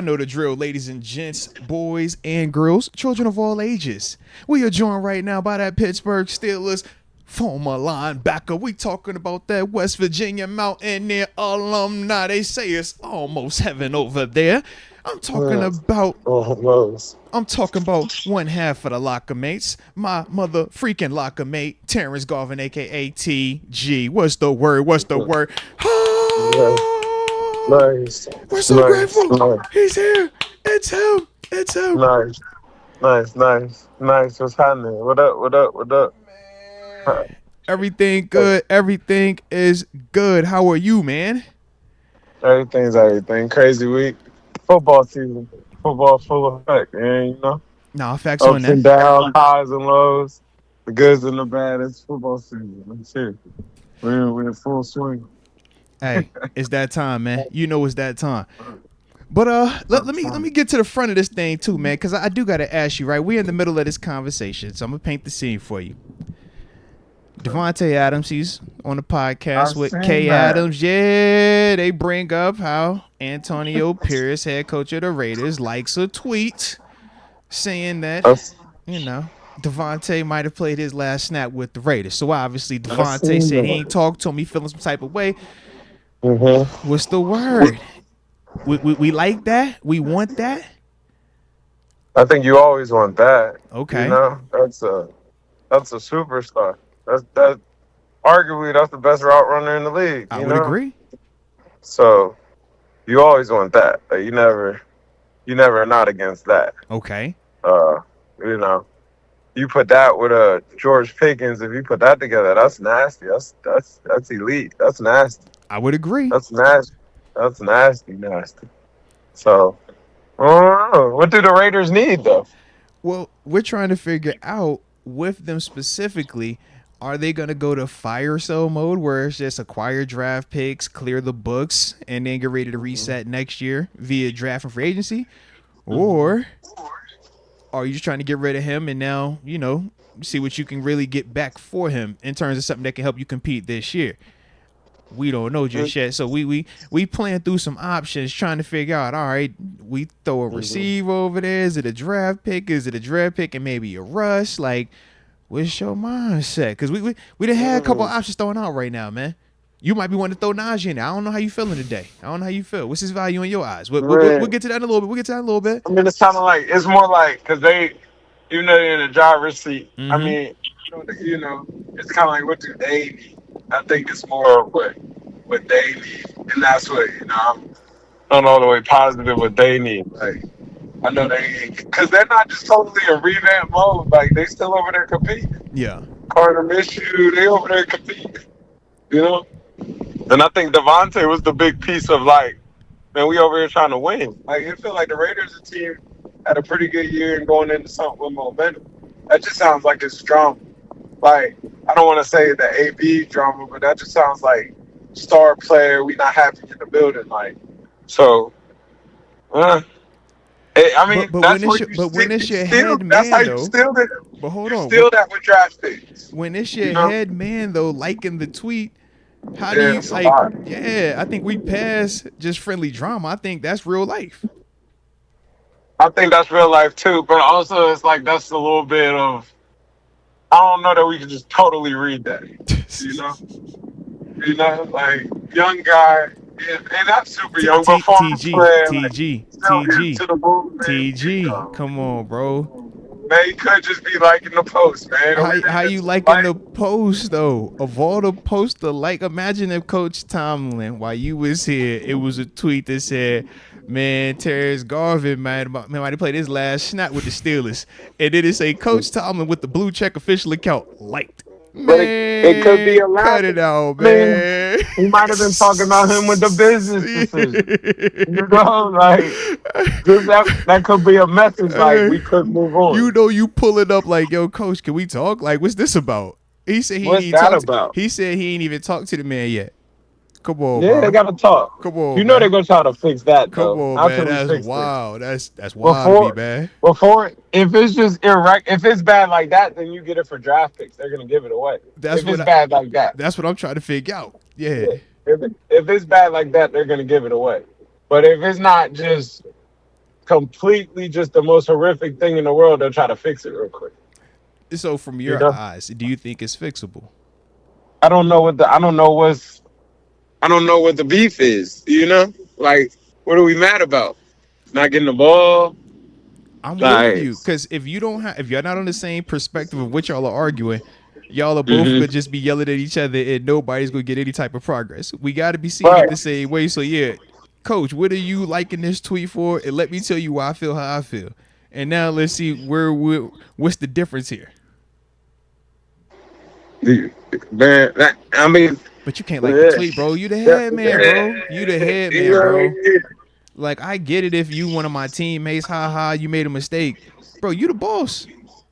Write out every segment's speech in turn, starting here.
I know the drill, ladies and gents, boys and girls, children of all ages. We are joined right now by that Pittsburgh Steelers former linebacker. We talking about that West Virginia Mountaineer alumni. They say it's almost heaven over there. I'm talking about one half of the locker mates. My mother freaking locker mate, Terence Garvin, aka TG. What's the word? Nice. We're so grateful. Nice. He's here. It's him. Nice. What's happening? What up? Man. Everything good. Everything is good. How are you, man? Everything's everything. Crazy week. Football season. Football full effect, man, you know? Nah, facts on Ups that. and downs, highs and lows. The goods and the bad. It's football season. That's it. We're in full swing. Hey, it's that time, man. You know it's that time. But let me get to the front of this thing too, man, because I do gotta ask you, right? We're in the middle of this conversation, so I'm gonna paint the scene for you. Davante Adams, he's on the podcast with K. Adams. Yeah, they bring up how Antonio Pierce, head coach of the Raiders, likes a tweet saying that, Davante might have played his last snap with the Raiders. So obviously Davante said he ain't talked to him, he feeling some type of way. Mm-hmm. What's the word? We like that? We want that? I think you always want that. Okay. You know, that's a superstar. That's arguably that's the best route runner in the league. I would agree. So you always want that. Like, you never are not against that. Okay. You put that with George Pickens. If you put that together, that's nasty. That's elite. That's nasty. I would agree. That's nasty. That's nasty. So, I don't know. What do the Raiders need, though? Well, we're trying to figure out with them specifically, are they going to go to fire sale mode where it's just acquire draft picks, clear the books, and then get ready to reset next year via draft and free agency? Or are you just trying to get rid of him and now, see what you can really get back for him in terms of something that can help you compete this year? We don't know just yet. So we playing through some options, trying to figure out, all right, we throw a receiver over there. Is it a draft pick? Is it a draft pick and maybe a rush? Like, what's your mindset? Because we done had a couple options thrown out right now, man. You might be wanting to throw Najee in there. I don't know how you feeling today. I don't know how you feel. What's his value in your eyes? We'll get to that in a little bit. I mean, it's more like, because they're in the driver's seat. Mm-hmm. I mean, it's kind of like, what do they need? I think it's more of what they need. And that's what, I'm not all the way positive what they need. Like, I know because they're not just totally in revamp mode. Like, they still over there competing. Yeah. Carter Minshew, they over there competing. And I think Davante was the big piece of, like, man, we over here trying to win. Like, it feel like the Raiders, the team, had a pretty good year and going into something with momentum. That just sounds like it's drama. Like, I don't want to say the AB drama, but that just sounds like star player, we not happy in the building. Like, so, I mean, when it's your head man, that's how you though. steal it. But hold on. Steal that with draft picks. When it's your head man, though, liking the tweet, how do you, I think we pass just friendly drama. I think that's real life. I think that's real life, too. But also, it's like that's a little bit of, I don't know that we can just totally read that, like, young guy, and not super young, but TG, come on, bro. Man, he could just be liking the post, man. How you liking the post, though? Of all the posts to like, imagine if Coach Tomlin, while you was here, it was a tweet that said, man, Terence Garvin might have played his last snap with the Steelers. And then it say Coach Tomlin with the blue check official account liked. Man, it could be a lot. Cut it out, man. He might have been talking about him with the business decision. That could be a message. Like, we could move on. You pull it up like, yo, coach, can we talk? Like, what's this about? He said he said he ain't even talked to the man yet. Come on, yeah, bro. They gotta talk. Come on, they're gonna try to fix that. Come on, man. That's wild. That's wild to me, man. If it's just if it's bad like that, then you get it for draft picks. They're gonna give it away. Bad like that. That's what I'm trying to figure out. Yeah. If it's bad like that, they're gonna give it away. But if it's not just completely just the most horrific thing in the world, they'll try to fix it real quick. So from You your know, eyes, do you think it's fixable? I don't know what the beef is. You know, like what are we mad about? Not getting the ball. I'm with Like, you because if you're not on the same perspective of what y'all are arguing, y'all are both hmm gonna just be yelling at each other and nobody's gonna get any type of progress. We got to be seeing it right. the same way. So yeah, Coach, what are you liking this tweet for? And let me tell you why I feel how I feel. And now let's see what's the difference here. Man, I mean, But you can't like the yeah, tweet, bro. You the yeah, head man, bro. You the head you man, know what I bro. mean? Like I get it if you one of my teammates, haha, you made a mistake, bro. You the boss.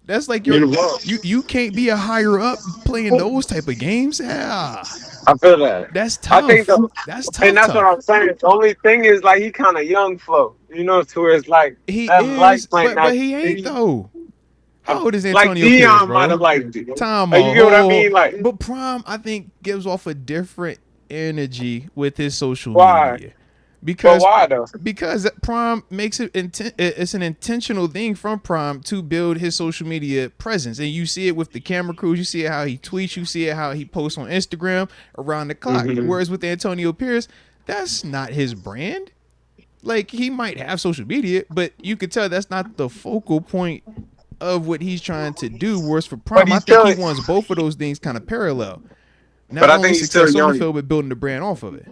That's like You the boss. you can't be a higher up playing those type of games. Yeah, I feel that. that's I think tough. the, That's and tough, that's what tough. I'm saying. The only thing is like he kind of young flow, you know, to where it's like He that light is, might but not he ain't be though. How old is like Antonio Pierce, Dion might bro? have liked it. Time Like, you a get what I whole, mean? Like, but Prime I think gives off a different energy with his social why? media But because why though? Prime makes it it's an intentional thing from Prime to build his social media presence, and you see it with the camera crews, you see it how he tweets, you see it how he posts on Instagram around the clock. Hmm. Whereas with Antonio Pierce, that's not his brand. Like he might have social media, but you could tell that's not the focal point of what he's trying to do. Whereas for But Prime, I he's think still, he wants both of those things kind of parallel. but Not I only think he's still success on the young. field, but building the brand off of it.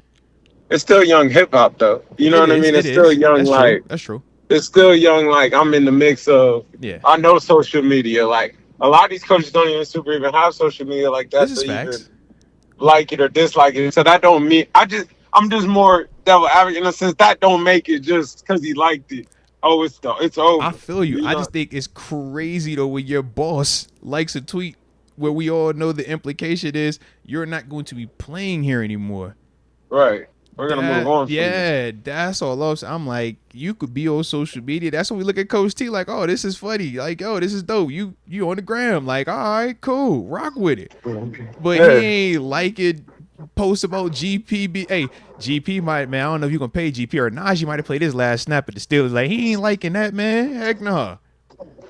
It's still young hip hop though. You know It what I is. mean? It It's still is. young. That's true. Like, That's true. it's still young. Like, I'm in the mix of. Yeah. I know social media. Like, a lot of these coaches don't even super even have social media like This that is to even facts. like it or dislike it. So that don't mean I'm just more devil advocate in a sense that don't make it just because he liked it. Oh, it's I over. feel you. You I know, just think it's crazy though when your boss likes a tweet where we all know the implication is you're not going to be playing here anymore. right? We're gonna move on from this. That's all I'm like, you could be on social media. That's when we look at Coach T like, oh, this is funny. Like, oh, this is dope. You on the gram. Like, all right, cool. Rock with it. But he Yeah. ain't like it. Post about GP. Hey, GP might, man. I don't know if you gonna pay GP or Najee might have played his last snap at the Steelers. Like he ain't liking that, man. Heck no.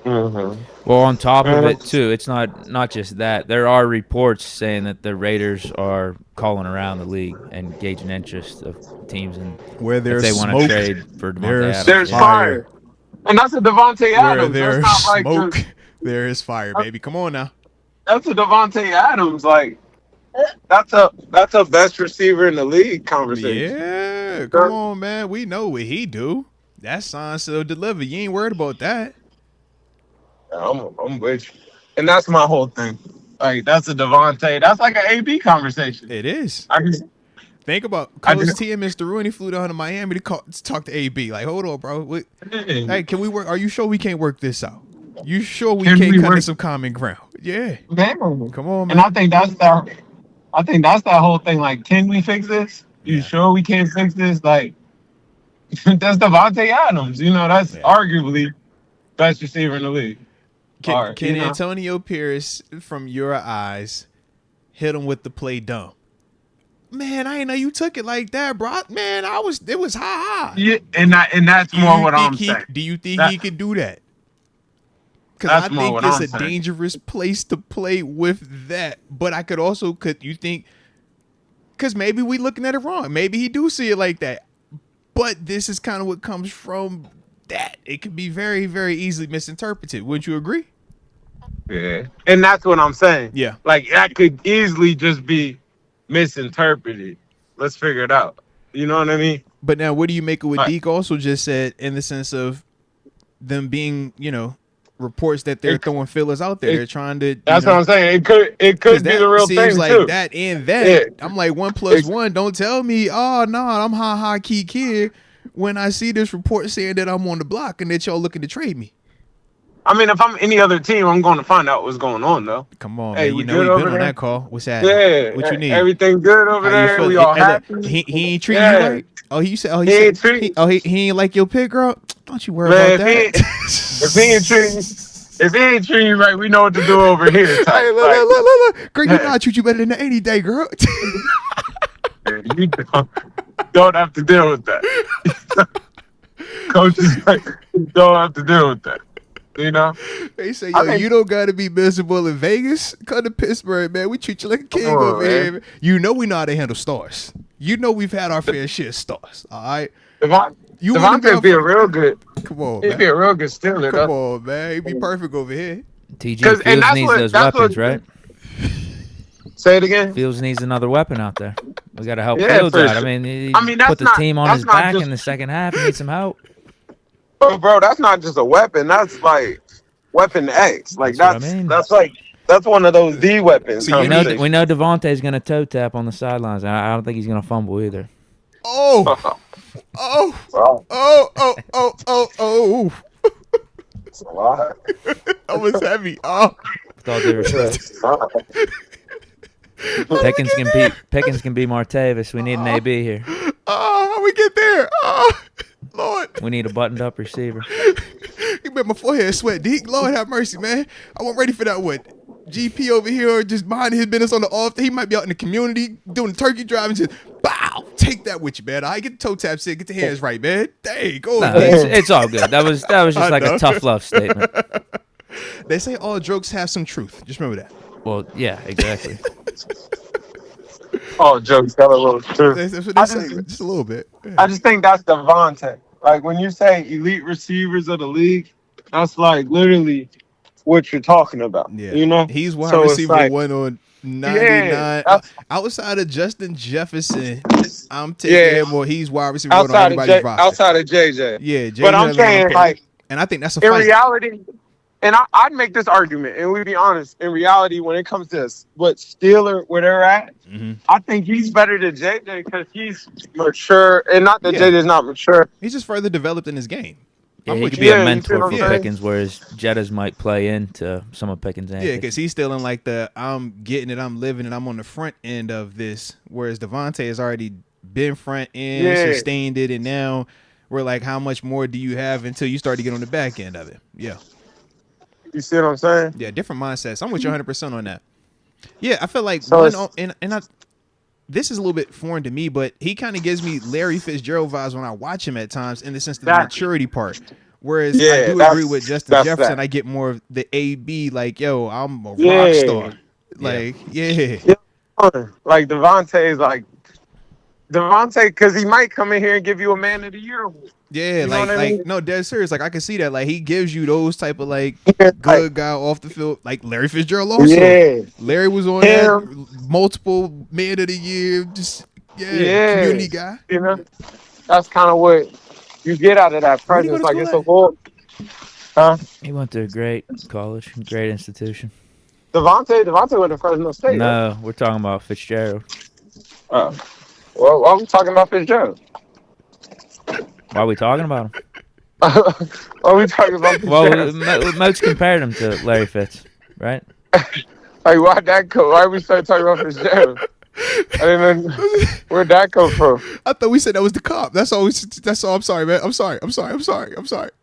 Mm-hmm. Well, on top of it And too, it's not just that. There are reports saying that the Raiders are calling around the league and gauging interest of teams, and Where if there's they want to smoke, trade for Davante there's Adams. there's Yeah. fire. fire, and that's a Davante Where Adams. That's there's not like smoke, just there is fire, baby. Come on now. that's a Davante Adams. Like, that's a best receiver in the league conversation. Yeah, come on, man. We know what he do. That sign still deliver. You ain't worried about that. I'm with you, and that's my whole thing. Like, that's a Davante. That's like an AB conversation. It is. I just, Think about I Coach just, T and Mr. Rooney flew down to Miami to talk to AB. Like, hold on, bro. Hey, can we work? Are you sure we can't work this out? You sure we Can can't we come to work- some common ground? Yeah. man. Come on, And I man. think that's that whole thing. Like, can we fix this? You Yeah. sure we can't fix this? Like, that's Davante Adams. You know, that's Yeah. arguably best receiver in the league. Can You know? Antonio Pierce, from your eyes, hit him with the play dumb? Man, I ain't know you took it like that, bro. Man, it was high. Yeah, and that's more what I'm saying. Do you think That- he could do that? Because That's I more think what it's I'm a saying. dangerous place to play with that. But I could also, could you think, because maybe we looking at it wrong. Maybe he do see it like that. But this is kind of what comes from that. It could be very, very easily misinterpreted. Wouldn't you agree? Yeah, and that's what I'm saying. Yeah. Like, that could easily just be misinterpreted. Let's figure it out. You know what I mean? But now, what do you make of what Right. Deke also just said in the sense of them being, reports that they're throwing fillers out there? They're trying to. That's what I'm saying. It could be that the real seems thing like too. that and that. Yeah. I'm like 1 + 1. Don't tell me, oh no, I'm high key kid. When I see this report saying that I'm on the block and that y'all looking to trade me. I mean, if I'm any other team, I'm going to find out what's going on though. Come on, Hey, man. we You know good we've over been on there? that call. What's happening? Yeah. What you need? Everything good over How you there? feeling? We all Hey, look, happy? he ain't treating Yeah. you right. Oh, he said. Oh, He he ain't said. treating. He ain't like your pick, girl. Don't you worry Man, about if that. he ain't treating you right, we know what to do over here. Type. Hey, look. Girl, you know I treat you better than any day, girl. You don't have to deal with that. Coaches don't have to deal with that. You know? They say, I yo, think- you don't got to be miserable in Vegas. Come to Pittsburgh, man. We treat you like a king Come on, over man. here. Man. You know we know how to handle stars. You know we've had our fair share of stars. All right? You want Devontae be a real good. Come on, He'd man. be a real good Steeler. Come on, man. He'd be perfect over here. TG 'Cause- and Fields that's needs what- those that's weapons, what- right? Say it again. Fields needs another weapon out there. We got to help Yeah, Fields for out. sure. I mean, he that's put the not- team on that's his not back just- in the second half. He needs some help. Bro, that's not just a weapon. That's like weapon X. Like That's what I mean. that's one of those D weapons. So you conversations. We know Devontae's going to toe tap on the sidelines. And I don't think he's going to fumble either. Oh. Oh. Wow, Oh. that's a lot. That was heavy. Oh. With all due respect. Pickens can be Martavis. We need an AB here. Oh, how we get there? Oh, Lord. We need a buttoned up receiver. He made my forehead sweat. Deke, Lord have mercy, man. I wasn't ready for that one. GP over here just minding his business on the off. He might be out in the community doing the turkey drive and just, bow, take that with you, man. I get the toe taps in, get the hands right, man. Dang, go No, ahead. it's all good. That was just I like know. a tough love statement. They say all jokes have some truth. Just remember that. Well, yeah, exactly. Oh, jokes got a little truth. That's what they say, just a little bit. I just think that's Devontae. Like when you say elite receivers of the league, that's like literally what you're talking about. Yeah, You know, he's wide So it's receiver like- one on 99. that's- Outside of Justin Jefferson, I'm taking him. Or he's wide receiver one on outside of anybody's roster. outside of JJ. Yeah, Jay But I'm Dillon, saying like and I think that's a in fight. reality, and I'd make this argument, and we be honest. In reality, when it comes to what Steeler where they're at, Mhm. I think he's better than JJ because he's mature, and not that Yeah. JJ's not mature. He's just further developed in his game. Yeah, I'm he with could you. be Yeah, a you see mentor what I'm for saying? Pickens, whereas Jettas might play into some of Pickens' Yeah, antics. because he's still in like the I'm getting it, I'm living it, I'm on the front end of this. Whereas Devontae has already been front end, Yeah. sustained it, and now we're like, how much more do you have until you start to get on the back end of it? Yeah, You see what I'm saying? yeah, different mindsets. I'm with you 100% on that. Yeah, I feel like So one it's- and I. This is a little bit foreign to me, but he kind of gives me Larry Fitzgerald vibes when I watch him at times, in the sense of the Exactly. maturity part. Whereas I Yeah, do that's- agree with Justin that's Jefferson. that. I get more of the AB, like, yo, I'm a rock Yeah. star. Like, yeah. Like Devontae's like Devontae, because he might come in here and give you a man of the year award. Yeah, You know what I mean? no, dead serious. Like I can see that. Like he gives you those type of like Yeah, good guy off the field, like Larry Fitzgerald also. Yeah. Larry was on that multiple man of the year, just Yeah. community guy. You know, that's kind of what you get out of that Where'd he go presence. to Like it's a school whole. He went to a great college, great institution. Devontae went to Fresno State. right? No, we're talking about Fitzgerald. Well, why are we talking about Fitzgerald? Why are we talking about him? Why are we talking about Well, Fitzgerald? Moats compared him to Larry Fitz, right? Like, why'd that go? Why we start talking about Fitzgerald? I didn't know where'd that come from. I thought we said that was the cop. That's all. That's all. I'm sorry, man. I'm sorry.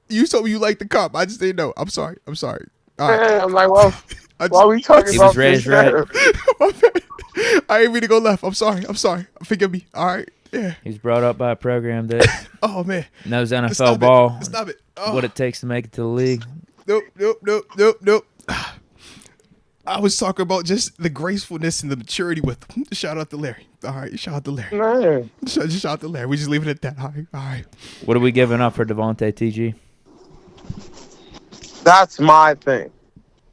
You told me you liked the cop. I just didn't know. I'm sorry. All right. Yeah, I'm like, well, I why are we talking He about was raised right. Fitzgerald? I ain't mean to go left. I'm sorry. Forgive me. All right. Yeah. He was brought up by a program that Oh man. knows NFL Stop ball, it. Stop it. Oh. what it takes to make it to the league. Nope. I was talking about just the gracefulness and the maturity with him. Shout out to Larry. All right. Shout out to Larry. Man. Just shout out to Larry. We just leave it at that. All right. What are we giving up for Devontae TG? That's my thing.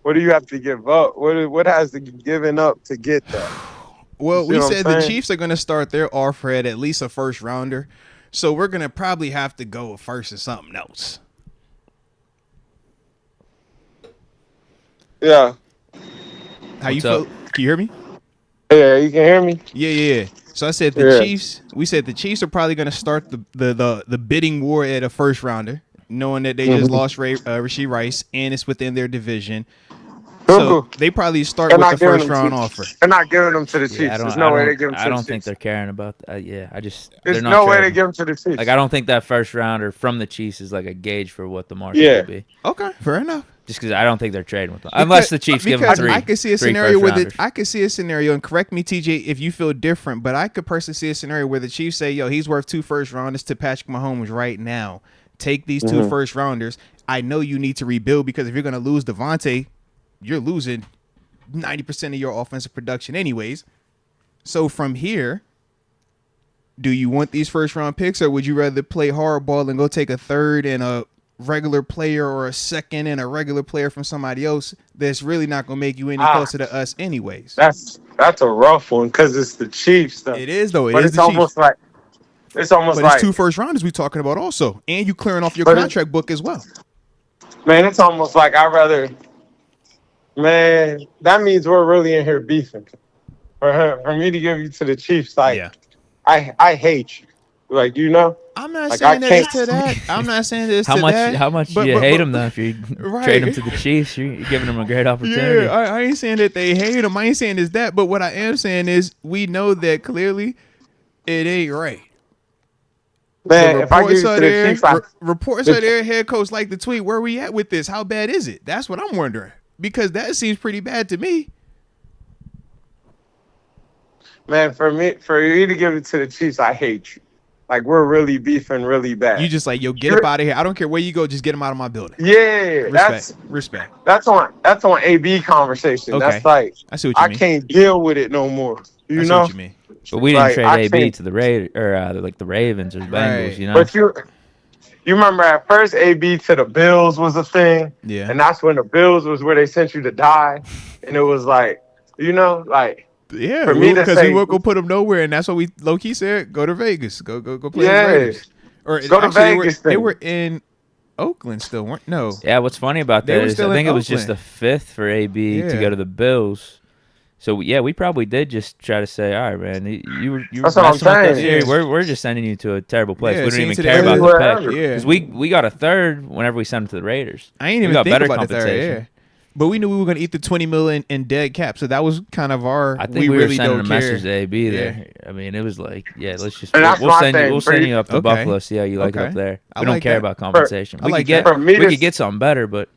What do you have to give up? What has to be given up to get that? Well, You see we what I'm said the saying? Chiefs are going to start their offer at least a first rounder. So we're going to probably have to go first or something else. Yeah. How you What's feel? up? Can you hear me? Yeah, you can hear me? Yeah. So I said the Yeah. Chiefs. We said the Chiefs are probably going to start the bidding war at a first rounder, knowing that they just lost Rashee Rice and it's within their division. So they probably start They're with not the giving first them round to- offer. They're not giving them to the Chiefs. Yeah, There's no way they give them to I the don't Chiefs. think they're caring about that. Yeah, I just There's they're not no way they trading. give them to the Chiefs. Like I don't think that first rounder from the Chiefs is like a gauge for what the market Yeah. would be. Okay, fair enough. Just because I don't think they're trading with them, unless the Chiefs give them Because three. I could see a three scenario where first-rounders. I could see a scenario, and correct me, TJ, if you feel different, but I could personally see a scenario where the Chiefs say, "Yo, he's worth 2 first rounders to Patrick Mahomes right now." take these 2 first rounders. I know you need to rebuild because if you're going to lose Davante, you're losing 90% of your offensive production anyways. So from here, do you want these first round picks, or would you rather play hardball and go take a third and a regular player, or a second and a regular player from somebody else that's really not going to make you any closer to us anyways? That's a rough one because it's the Chiefs though. It is though. But it's almost like but it's 2 first rounders we talking about also, and you clearing off your contract book as well. Man, it's almost like I'd rather. Man, that means we're really in here beefing. For me to give you to the Chiefs, like, I hate you. Like, you know? I'm not saying that it's to that. I'm not saying that it's to that. How much do you hate them, though? If you trade them to the Chiefs, you're giving them a great opportunity. Yeah, I ain't saying that they hate them. I ain't saying it's that. But what I am saying is we know that clearly it ain't right. Man, if I give you to the Chiefs, reports are there. Head coach like the tweet. Where we at with this? How bad is it? That's what I'm wondering. Because that seems pretty bad to me. Man, for you to give it to the Chiefs, I hate you. Like, we're really beefing really bad. You just like, yo, get up out of here. I don't care where you go. Just get him out of my building. Yeah, respect. That's on AB conversation. Okay. That's like, I see what you mean. I can't deal with it no more. You know what you mean. But we didn't trade AB to the Raiders or like the Ravens or Bengals. You know. But you remember at first AB to the Bills was a thing. Yeah. And that's when the Bills was where they sent you to die, and it was like, you know, like. Yeah, because we weren't gonna put them nowhere, and that's what we low key said. Go to Vegas, go play the Raiders. Or go to Vegas. They were in Oakland still, weren't? No. Yeah, what's funny about that is I think it was just a fifth for AB to go to the Bills. So yeah, we probably did just try to say, all right, man, you that's what I'm saying. We're just sending you to a terrible place. Yeah, we don't even care about the pick because we got a third whenever we sent him to the Raiders. I ain't even think better about the third. But we knew we were going to eat the $20 million in dead cap, so that was kind of our. I think we really were sending a message to AB there. I mean, it was like, let's just we'll send you up to Buffalo, see how you like it up there. We don't care about compensation. We could get something better, but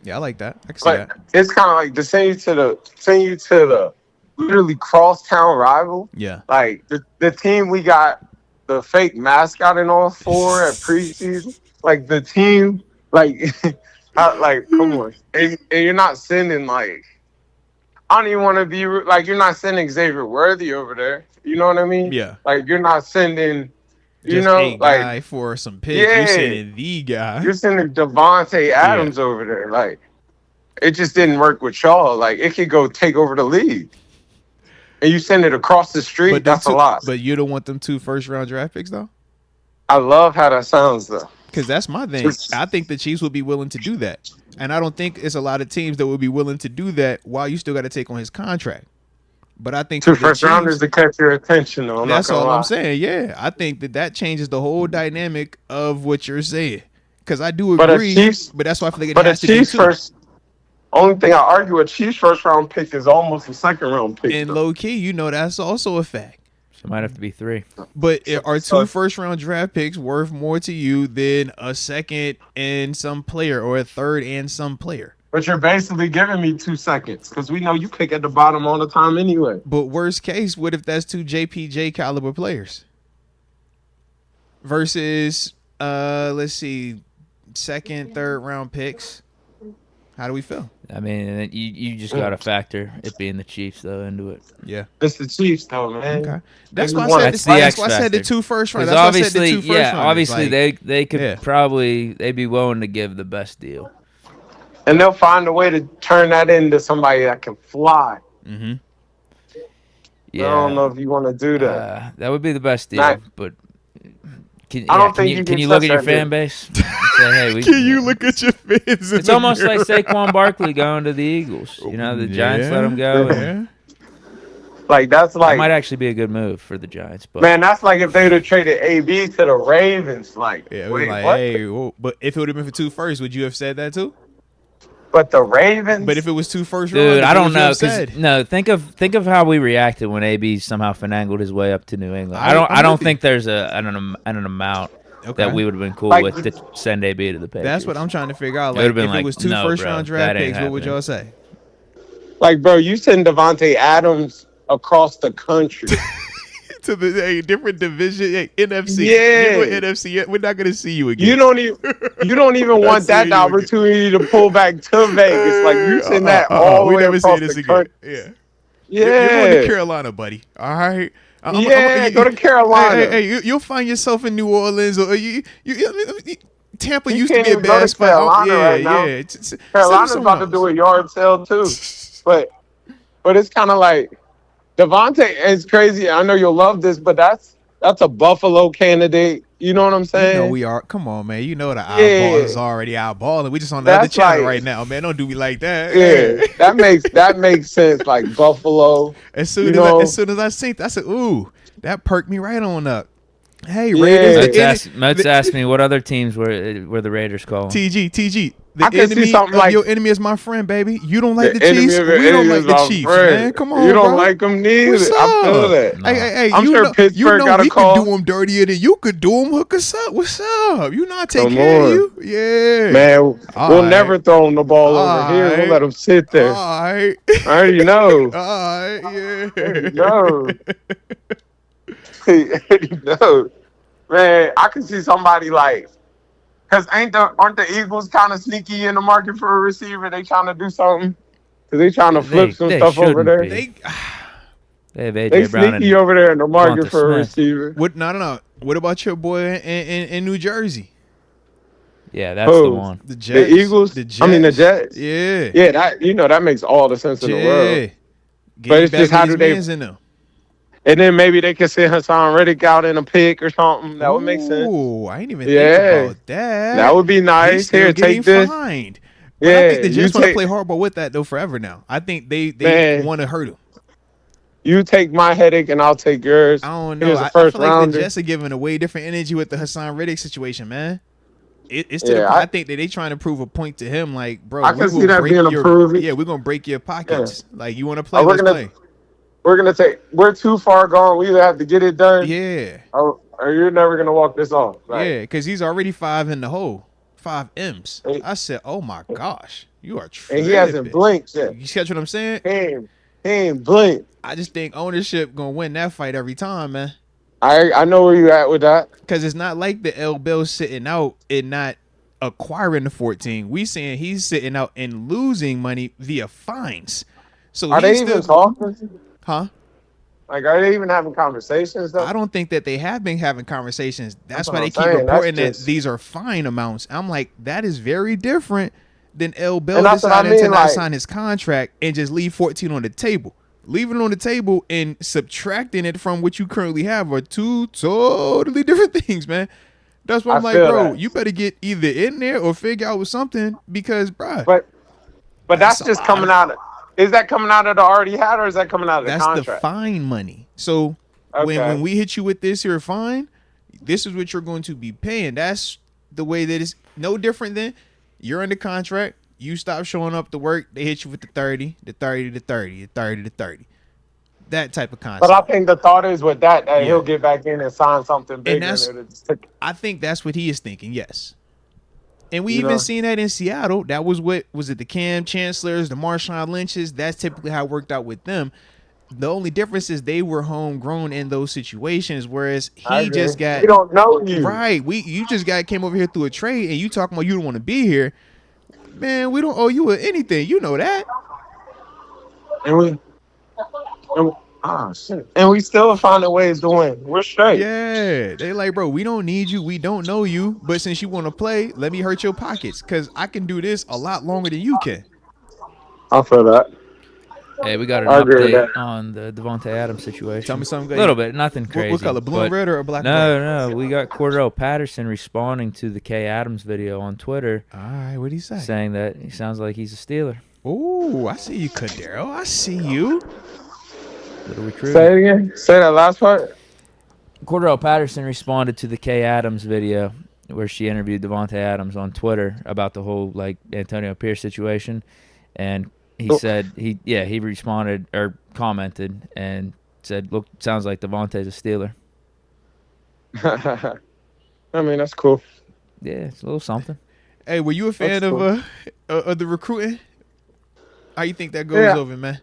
yeah, I like that. I can see that. It's kind of like to send you to the literally crosstown rival. Yeah, like the team we got the fake mascot and all for at preseason. Like the team, like. Like, come on. And you're not sending, like, I don't even want to be, like, you're not sending Xavier Worthy over there. You know what I mean? Yeah. Like, you're not sending, just a guy for some picks. Yeah. You're sending the guy. You're sending Davante Adams over there. Like, it just didn't work with y'all. Like, it could go take over the league. And you send it across the street, that's a lot. But you don't want them 2 first-round draft picks, though? I love how that sounds, though. Because that's my thing. I think the Chiefs would be willing to do that. And I don't think it's a lot of teams that would be willing to do that while you still got to take on his contract. But I think 2 first rounders to catch your attention, though. That's all I'm saying. Yeah. I think that changes the whole dynamic of what you're saying. Because I do agree. But that's why I feel like it has to be 2. Only thing I argue with Chiefs first round pick is almost a second round pick. And low key, that's also a fact. So it might have to be 3. But are 2 first-round draft picks worth more to you than a second and some player or a third and some player? But you're basically giving me 2 seconds because we know you pick at the bottom all the time anyway. But worst case, what if that's 2 JPJ caliber players versus, let's see, second, third-round picks? How do we feel? I mean, you just got to factor it being the Chiefs, though, into it. Yeah. It's the Chiefs, though, man. Okay. That's why I said the 2 first rounds. That's why I said the 2 first rounds. Obviously, they could probably, they'd be willing to give the best deal. And they'll find a way to turn that into somebody that can fly. Mm-hmm. Yeah. I don't know if you want to do that. That would be the best deal, but... Can you look at your fan base? Say, hey, can you look at your fans? It's almost like Saquon Barkley going to the Eagles. The Giants let him go. Yeah. Like that might actually be a good move for the Giants. But man, that's like if they would have traded AB to the Ravens. Like, wait, like, what? Hey, but if it would have been for 2 first, would you have said that too? But the Ravens. But if it was 2 first rounds, dude, I don't know. Think of how we reacted when AB somehow finagled his way up to New England. I don't think there's an amount that we would have been cool with to send AB to the Patriots. That's what I'm trying to figure out. Like, if it was 2 first round draft picks, what would y'all say? Like, bro, you send Davante Adams across the country. to the different division, NFC. Yeah. You're going NFC. We're not gonna see you again. You don't even want that opportunity to pull back to Vegas. Like you send that all the way across the country. Yeah. Yeah. You're going to Carolina, buddy. All right. Go to Carolina. Hey, you'll find yourself in New Orleans or Tampa You used can't to be a even go bad to spot. Carolina right now. Yeah. Carolina's about to do a yard sale too. But it's kind of like Davante is crazy. I know you'll love this, but that's a Buffalo candidate. You know what I'm saying? You know we are. Come on, man. You know the eyeball is already eyeballing. We just on the other channel right now, man. Don't do me like that. Yeah, that makes sense. Like Buffalo. As soon as I seen that, I said, "Ooh, that perked me right on up." Hey, Raiders. Moats asked me what other teams were the Raiders calling. TG. I can see something like your enemy is my friend, baby. You don't like the Chiefs. We don't like the Chiefs, man. Come on, you don't like them neither. I feel that. No. Hey, I'm sure Pittsburgh got a call. Could do them dirtier than you could do them. Hook us up. What's up? You not take care of you? Yeah, man. We'll never throw them the ball over here. We'll let them sit there. All right. I already know. All right. Yeah. No, man, I can see somebody like, cause aren't the Eagles kind of sneaky in the market for a receiver? They trying to do something, cause they trying to flip some stuff over there. They have AJ They Brown sneaky over there in the market Devonta for a Smith. receiver. What? No. What about your boy in New Jersey? Yeah, that's the one. The Jets. The Eagles. The Jets. I mean the Jets. Yeah. Yeah, that makes all the sense in the world. But it's just how do they? And then maybe they could send Hassan Reddick out in a pick or something. That would make sense. Ooh, I ain't even think about that. That would be nice. Here, take this. Fined. But I think the Jets want to play hardball with that though forever now. I think they want to hurt him. You take my headache and I'll take yours. I don't know. I feel like the Jets are giving a way different energy with the Hassan Reddick situation, man. It's to the point, I think that they trying to prove a point to him, like, bro, I can see that being improved. Yeah, we're gonna break your pockets. Yeah. Like, you want to play? Let's play. We're too far gone. We either have to get it done. Yeah. Or you're never gonna walk this off. Right? Yeah, because he's already 5 in the hole, 5 M's. I said, oh my gosh, you are tripping. And he hasn't blinked yet. You catch what I'm saying? He ain't blinked. I just think ownership gonna win that fight every time, man. I know where you at with that. Because it's not like the L Bill sitting out and not acquiring the 14. We saying he's sitting out and losing money via fines. So are they even talking? Huh? Like, are they even having conversations though? I don't think that they have been having conversations. That's why they keep reporting that these are fine amounts. I'm like, that is very different than L Bill deciding to not sign his contract and just leave 14 on the table. Leaving it on the table and subtracting it from what you currently have are two totally different things, man. That's why I'm like, bro, you better get either in there or figure out something because, bro. But that's just coming out. Is that coming out of the already had or is that coming out of the contract? That's the fine money. So when we hit you with this here fine, this is what you're going to be paying. That's the way that it's no different than you're under contract. You stop showing up to work, they hit you with the 30, the 30, the 30, the 30, the 30. That type of concept. But I think the thought is with that he'll get back in and sign something bigger. And I think that's what he is thinking, yes. And we even seen that in Seattle. That was the Cam Chancellors, the Marshawn Lynches. That's typically how it worked out with them. The only difference is they were homegrown in those situations, whereas he just got. We don't know you, right? You just came over here through a trade, and you talking about you don't want to be here. Man, we don't owe you anything. You know that. And we still finding ways to win. We're straight. Yeah. They like, bro, we don't need you. We don't know you. But since you want to play, let me hurt your pockets. Because I can do this a lot longer than you can. I feel that. Hey, we got an update on the Davante Adams situation. Tell me something. A little bit, nothing crazy. What color? Blue and red or black? No. We got Cordell Patterson responding to the K Adams video on Twitter. All right, what did he say? Saying that he sounds like he's a Steeler. Oh, I see you, Cordero. I see you. Little recruit. Say it again. Say that last part. Cordell Patterson responded to the K Adams video where she interviewed Davante Adams on Twitter about the whole Antonio Pierce situation, and he said he responded or commented and said, "Look, sounds like Davante's a Steeler." I mean, that's cool. Yeah, it's a little something. Hey, were you a fan of the recruiting? How you think that goes over, man?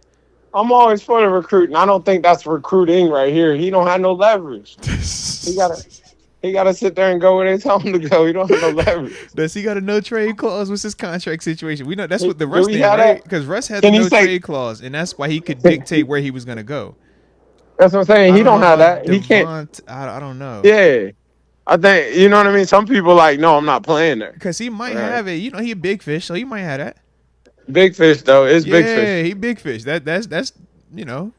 I'm always for the recruiting. I don't think that's recruiting right here. He don't have no leverage. He gotta sit there and go where they tell him to go. He don't have no leverage. Does he got a no trade clause? What's his contract situation? We know that's what the Do Russ we did, have right? that? Because Russ had Can the he no say- trade clause, and that's why he could dictate where he was gonna go. That's what I'm saying. He I don't know have about that. He can't. I don't know. Yeah. I think, you know what I mean? Some people like, no, I'm not playing there. Because he might Right. have it. You know, he a big fish, so he might have that. Big fish, though. It's big Yeah, fish. he big fish. That's you know.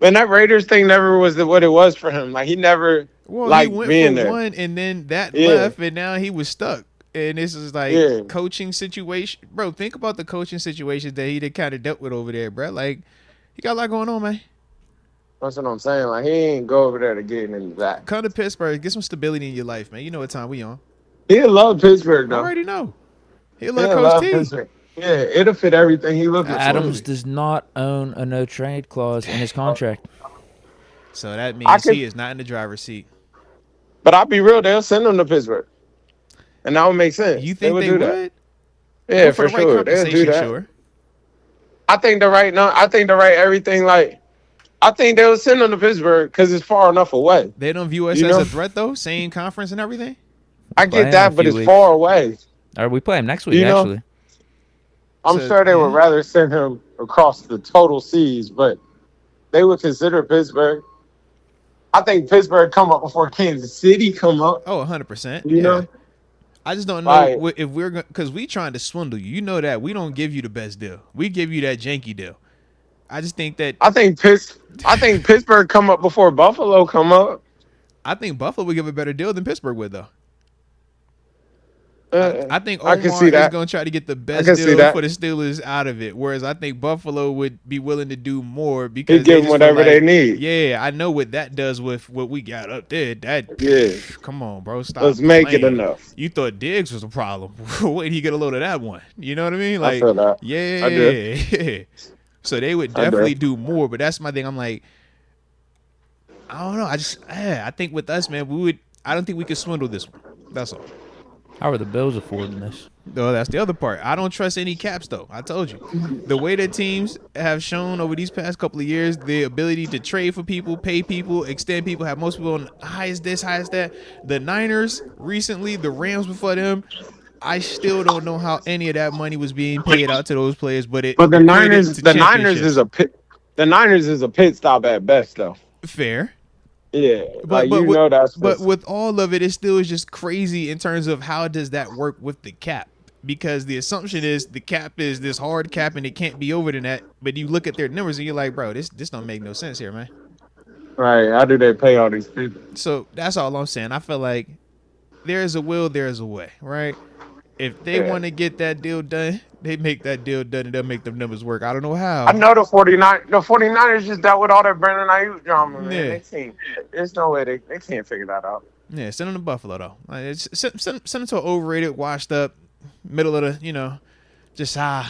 And that Raiders thing never was what it was for him. Like, he never Well, liked he went being for there. one, and then that Yeah. left, and now he was stuck. And this is like Yeah. coaching situation, bro. Think about the coaching situations that he did kind of dealt with over there, bro. Like he got a lot going on, man. That's what I'm saying. Like, he ain't go over there to get into that. Come to Pittsburgh, get some stability in your life, man. You know what time we on. He love Pittsburgh, I though. already know. He He love Coach love T. Pittsburgh. Yeah, it'll fit everything he looking for. Adams does not own a no trade clause in his contract. So that I means could- he is not in the driver's seat. But I'll be real, they'll send him to Pittsburgh. And that would make sense. You think they do that. would? Yeah, Well, for the right sure. They'll do compensation, that. sure. I think the right everything, like, I think they'll send him to Pittsburgh because it's far enough away. They don't view us You as know? a threat, though. Same conference and everything. I Play him get in that, a but few it's weeks. far away. Or we play him next week, You know? actually. I'm So, sure they would yeah. rather send him across the total seas, but they would consider Pittsburgh. I think Pittsburgh come up before Kansas City come up. Oh, 100%. You know? I just don't know Right. if we're going because we trying to swindle you. You know that we don't give you the best deal. We give you that janky deal. I just think that I think Pittsburgh come up before Buffalo come up. I think Buffalo would give a better deal than Pittsburgh would, though. I think I can Omar see is that. going to try to get the best can see deal that. for the Steelers out of it, whereas I think Buffalo would be willing to do more because He'd give they them just feel whatever they like, need. Yeah, I know what that does with what we got up there. That Yeah. come on, bro, stop. Let's make it playing. enough. You thought Diggs was a problem. Wait till you get a load of that one. You know what I mean? I Like, feel that. yeah. I do. So they would I do. definitely do more, but that's my thing. I'm like, I don't know. I think with us, man, I don't think we could swindle this one. That's all. How are the Bills affording this? No, that's the other part. I don't trust any caps, though. I told you. The way that teams have shown over these past couple of years, the ability to trade for people, pay people, extend people, have most people on highest this, highest that. The Niners recently, the Rams before them, I still don't know how any of that money was being paid out to those players, but the equated Niners, to the Niners championships. the Niners is a pit stop at best, though. Fair. Yeah, But that's. But with all of it, it still is just crazy in terms of how does that work with the cap? Because the assumption is the cap is this hard cap and it can't be over than that. But you look at their numbers and you're like, bro, this don't make no sense here, man. Right? How do they pay all these people? So that's all I'm saying. I feel like there is a will, there is a way, right? If they Yeah. want to get that deal done, they make that deal done and they'll make them numbers work. I don't know how. I know the 49ers just dealt with all that Brandon Ayuk drama, man. Yeah. They can't. There's no way they can't figure that out. Yeah, send them to Buffalo though. Like, send them to an overrated, washed up, middle of the, just yeah.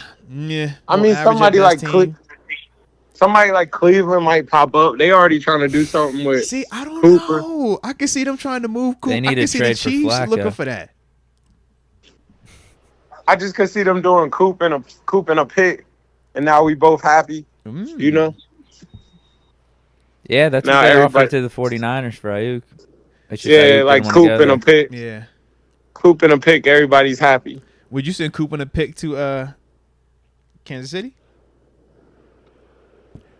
I mean, somebody like Cleveland might pop up. They already trying to do something with. See, I don't Cooper. know. I can see them trying to move Cooper. They need I can to see the trade for Chiefs Flacco. looking for that. I just could see them doing Coop and a pick, and now we both happy. You know. Yeah, that's Now what they everybody- offered to the 49ers for Ayuk. It's just Yeah, Ayuk like didn't wanna Coop go and a there. pick. Yeah. Coop and a pick. Everybody's happy. Would you send Cooper and a pick to Kansas City?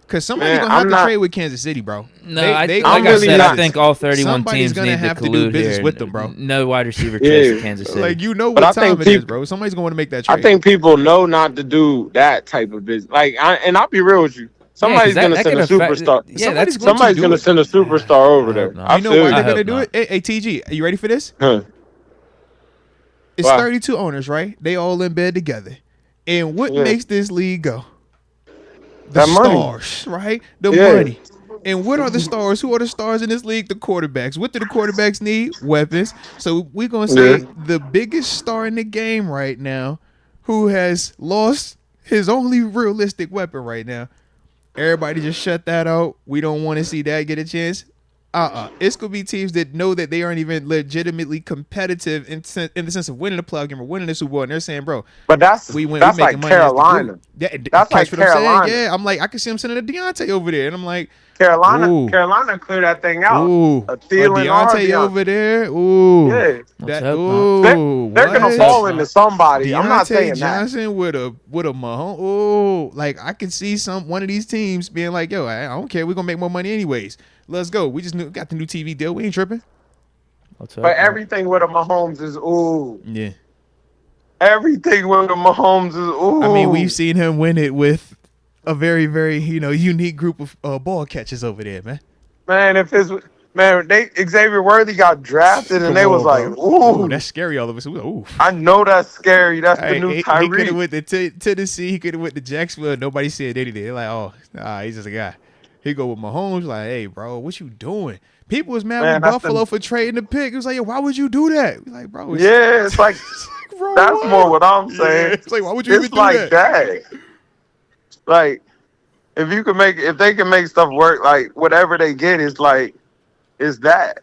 Because somebody's Man, gonna have I'm to not- trade with Kansas City, bro. No, They- like I'm I really said, not- I think all 31 Somebody's teams gonna need have to to do collude business here. with them, bro. No wide receiver trades Yeah. to Kansas City. Like what But I time think it is, people- bro. Somebody's gonna want to make that trade. I think people know not to do that type of business. And I'll be real with you. Somebody's that- gonna that send a could affect- superstar. Yeah, that's going Somebody's to do gonna it. send a superstar over there. no. I You know feel why you. they're I gonna hope do not. it? Hey, TG, are you ready for this? Huh. It's Why? 32 owners, right? They all in bed together. And what Yeah. makes this league go? The That money. stars, right? The Yeah. money. And what are the stars? Who are the stars in this league? The quarterbacks. What do the quarterbacks need? Weapons. So we're going to say Yeah. the biggest star in the game right now who has lost his only realistic weapon right now. Everybody just shut that out. We don't want to see that get a chance. It's gonna be teams that know that they aren't even legitimately competitive in the sense of winning the playoff game or winning the Super Bowl, and they're saying, "Bro, But we that's making like money as the group." Carolina. Yeah, That's catch like what I'm saying? Carolina. Yeah, I'm like, I can see him sending a Deontay over there, and I'm like, Carolina, ooh, Carolina cleared that thing out. ooh, A a Thielen or Deontay Deontay. over there, ooh, Yeah, Let's that, hope not. ooh, they're gonna Let's what? hope fall into not. somebody. I'm not Deontay saying that. Johnson with a Mahomes. Oh, like I could see one of these teams being like, "Yo, I don't care. We're gonna make more money anyways. Let's go. We just got the new TV deal. We ain't tripping." Let's hope But not. everything with a Mahomes is ooh. Yeah, Everything with a Mahomes is ooh. I mean, we've seen him win it with a very, very unique group of ball catchers over there, man. Man, if his man, Xavier Worthy got drafted and Come they was on, like, bro. Ooh, ooh. that's scary. All of us. Ooh. I know that's scary. That's the Hey, new he could have Tyreek. went to Tennessee. He could have went to Jacksonville. Nobody said anything. They're like, oh, nah, he's just a guy. He go with Mahomes. Like, hey, bro, what you doing? People was mad Man, with that's Buffalo the for trading the pick. It was like, yo, why would you do that? Like, bro, it's, yeah. It's like bro, that's what? more what I'm Yeah, saying. it's like, why would you even It's do like that? that. Like if they can make stuff work, like whatever they get is that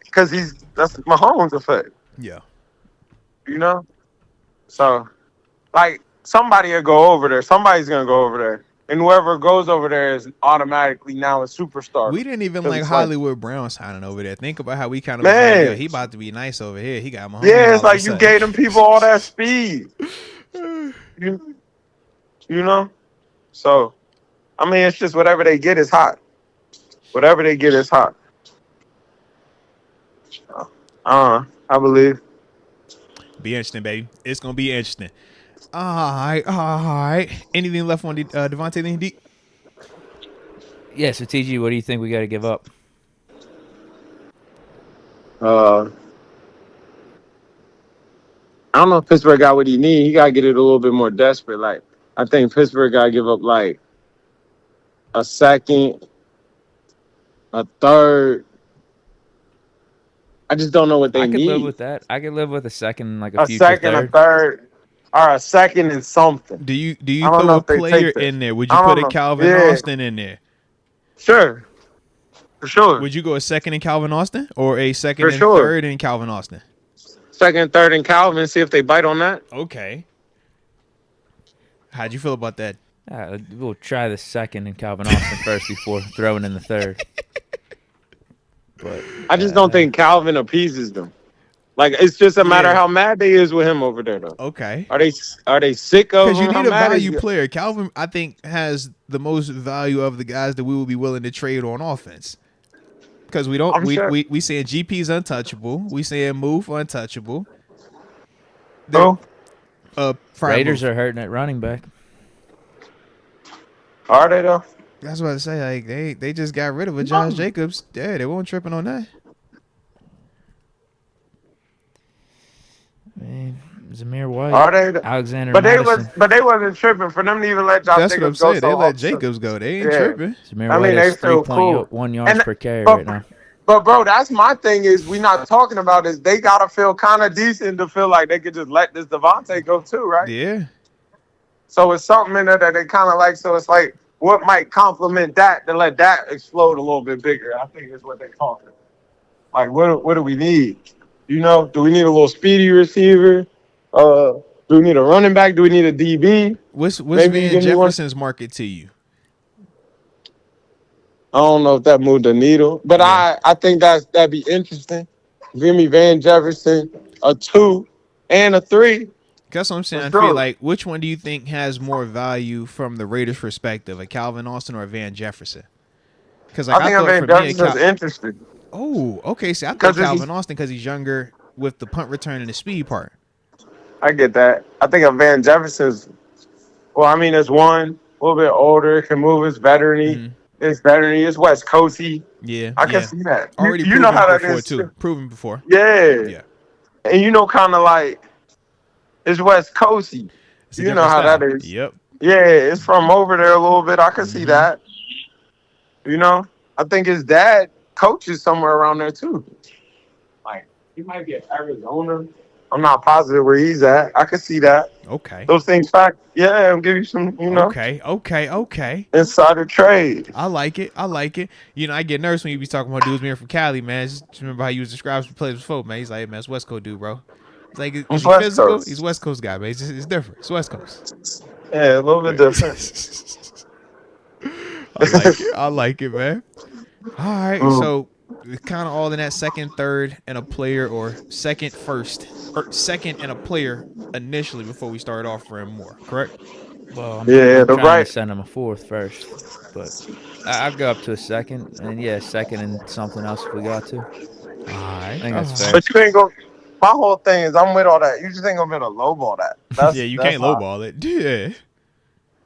because that's Mahomes effect, Yeah, you know. So like somebody will go over there. Somebody's gonna go over there, and whoever goes over there is automatically now a superstar. we didn't even 'Cause like it's like, Hollywood Brown signing over there. Think about how we kind of was like, yo, man, he about to be nice over here. He got Mahomes yeah, it's all of a like you sudden. gave them people all that speed, you, you know. So I mean, it's just whatever they get is hot. Whatever they get is hot. I believe. Be interesting, baby. It's gonna be interesting. All right, all right. Anything left on the Davante and Deke? Yeah, so TG, what do you think we got to give up? I don't know if Pittsburgh got what he need. He gotta get it a little bit more desperate. Like I think Pittsburgh gotta give up like a second, a third. I just don't know what they I could live need. with that. I could live with a second, like a A future second, a third. third, or a second and something. Do you I don't throw know a if they player take that. in there? Would you I put don't a know. Calvin Yeah, Austin in there? sure, for sure, Would you go a second in Calvin Austin or a second for and sure. third in Calvin Austin? Second, third, and Calvin. See if they bite on that. Okay. How'd you feel about that? We'll try the second in Calvin Austin first before throwing in the third. But I just don't think Calvin appeases them. Like it's just a matter Yeah. how mad they is with him over there, though. Okay. Are they sick of Because you him? How need a mad is value he? player. Calvin, I think, has the most value of the guys that we will be willing to trade on offense. Because we don't I'm sure. we saying GP's untouchable. We saying Move untouchable. Oh, Raiders Move. are hurting at running back. are they though? That's what I say. Like they just got rid of a Josh Jacobs. Yeah, they weren't tripping on that. I mean, Zamir White, Are they? Alexander But Madison. they wasn't tripping for them to even let Josh That's what I'm Jacobs go. saying. So They let often. Jacobs go. They ain't Yeah. tripping. Zamir I White mean, they has feel cool. 3.1 yards per carry but, right now. But bro, that's my thing is we not talking about is they gotta feel kind of decent to feel like they could just let this Davante go too, right? Yeah. So it's something in there that they kind of like. So it's like what might complement that to let that explode a little bit bigger. I think is what they're talking. Like what do we need? You know, do we need a little speedy receiver? Do we need a running back? Do we need a DB? What's Maybe you Van give me one. Jefferson's market to you? I don't know if that moved the needle, but Yeah. I think that'd be interesting. Give me Van Jefferson, a 2 and a 3. That's what I'm saying. Let's I feel go. like which one do you think has more value from the Raiders' perspective, a Calvin Austin or a Van Jefferson? Because like I think thought Van for me, Jefferson's interesting oh, okay. See, I thought because Calvin Austin because he's younger with the punt return and the speed part. I get that. I think a Van Jefferson's. Well, I mean, it's one a little bit older, can move. It's veteran-y. Mhm. It's veteran-y. It's West Coasty. Yeah, I can yeah. see that. Already You know proven how that before is too. Proven before. Yeah, Yeah, and kind of like it's West Coasty. it's a You know different how that style. is. Yep. Yeah, it's from over there a little bit. I can see Hmm. that. I think his dad coaches somewhere around there too. Like he might be at Arizona. I'm not positive where he's at. I can see that. Okay. Those things fact. Yeah, I'll give you some, Okay. insider trade. I like it. I get nervous when you be talking about dudes being from Cali, man. Just remember how you was described players before, man. He's like, hey, man, it's West Coast dude, bro. He's like, is It's he West physical? He's Coast. a West Coast guy, man. It's different. It's West Coast. Yeah, a little bit different. I like it, man. All right, so kind of all in that second, third, and a player, or second, first, or second and a player initially before we start offering more. Correct? Well, I'm the trying right. to send him a fourth first, but I'll go up to a second, and second and something else if we got to. All right. I think that's fair. But you ain't go. My whole thing is I'm with all that. You just ain't gonna be able to lowball that. Yeah, you That's can't how- lowball it. Yeah.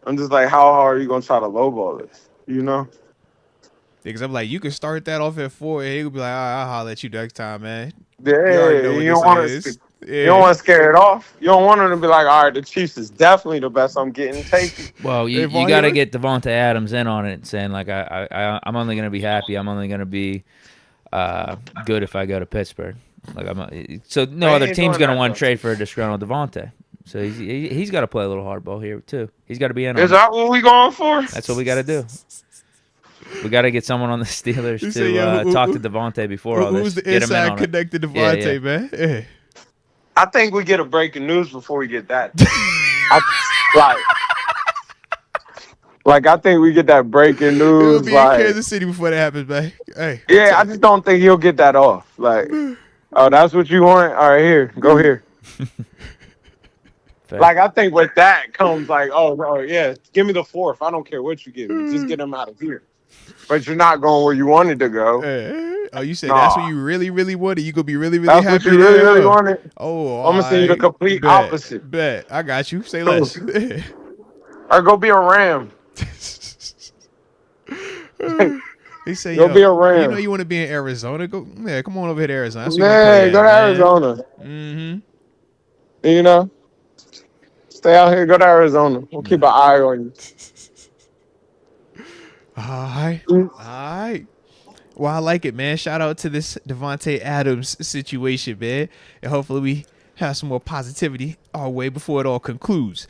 I'm just like, how hard are you gonna try to lowball it? You know? Because I'm like, you can start that off at 4, and he'll be like, all right, I'll holler at you next time, man. Yeah, You already know you what don't want this to. is. You don't want to scare it off. You don't want them to be like, all right, the Chiefs is definitely the best. I'm getting taken. Well, you They've got to already- get Davante Adams in on it, saying like I'm only going to be happy. I'm only going to be good if I go to Pittsburgh. Like so no They other ain't team's doing going to that, want though. to trade for a disgruntled Davante. So he's got to play a little hardball here too. He's got to be in on Is it. that what we going for? That's what we got to do. We got to get someone on the Steelers You to say, yeah, talk to Davante before all this. Who's the Get him in inside on it. connected Yeah, Devontae, yeah. man? Yeah. I think we get a breaking news before we get that. I think we get that breaking He'll news. be in Kansas City before that happens, man. Hey. Yeah, I just don't think he'll get that off. Like, oh, that's what you want? All right, here, go here. Fair. Like, I think with that comes like, oh, yeah, give me the fourth. I don't care what you give me. Just get him out of here. But you're not going where you wanted to go. Oh, you said Nah. that's what you really, really wanted? You gonna be really, really That's happy? what you really, Yeah. really wanted. Oh, I'm gonna send you the complete opposite. Bet. I got you. Say less. Or go be a Ram. He said, Go yo, be a Ram. you know you want to be in Arizona? Go, yeah, come on over here to Arizona. That's Yeah, go to Arizona. Mm-hmm. You know? Stay out here, go to Arizona. We'll keep an eye on you. All right. Well, I like it, man. Shout out to this Davante Adams situation, man. And hopefully we have some more positivity our way before it all concludes.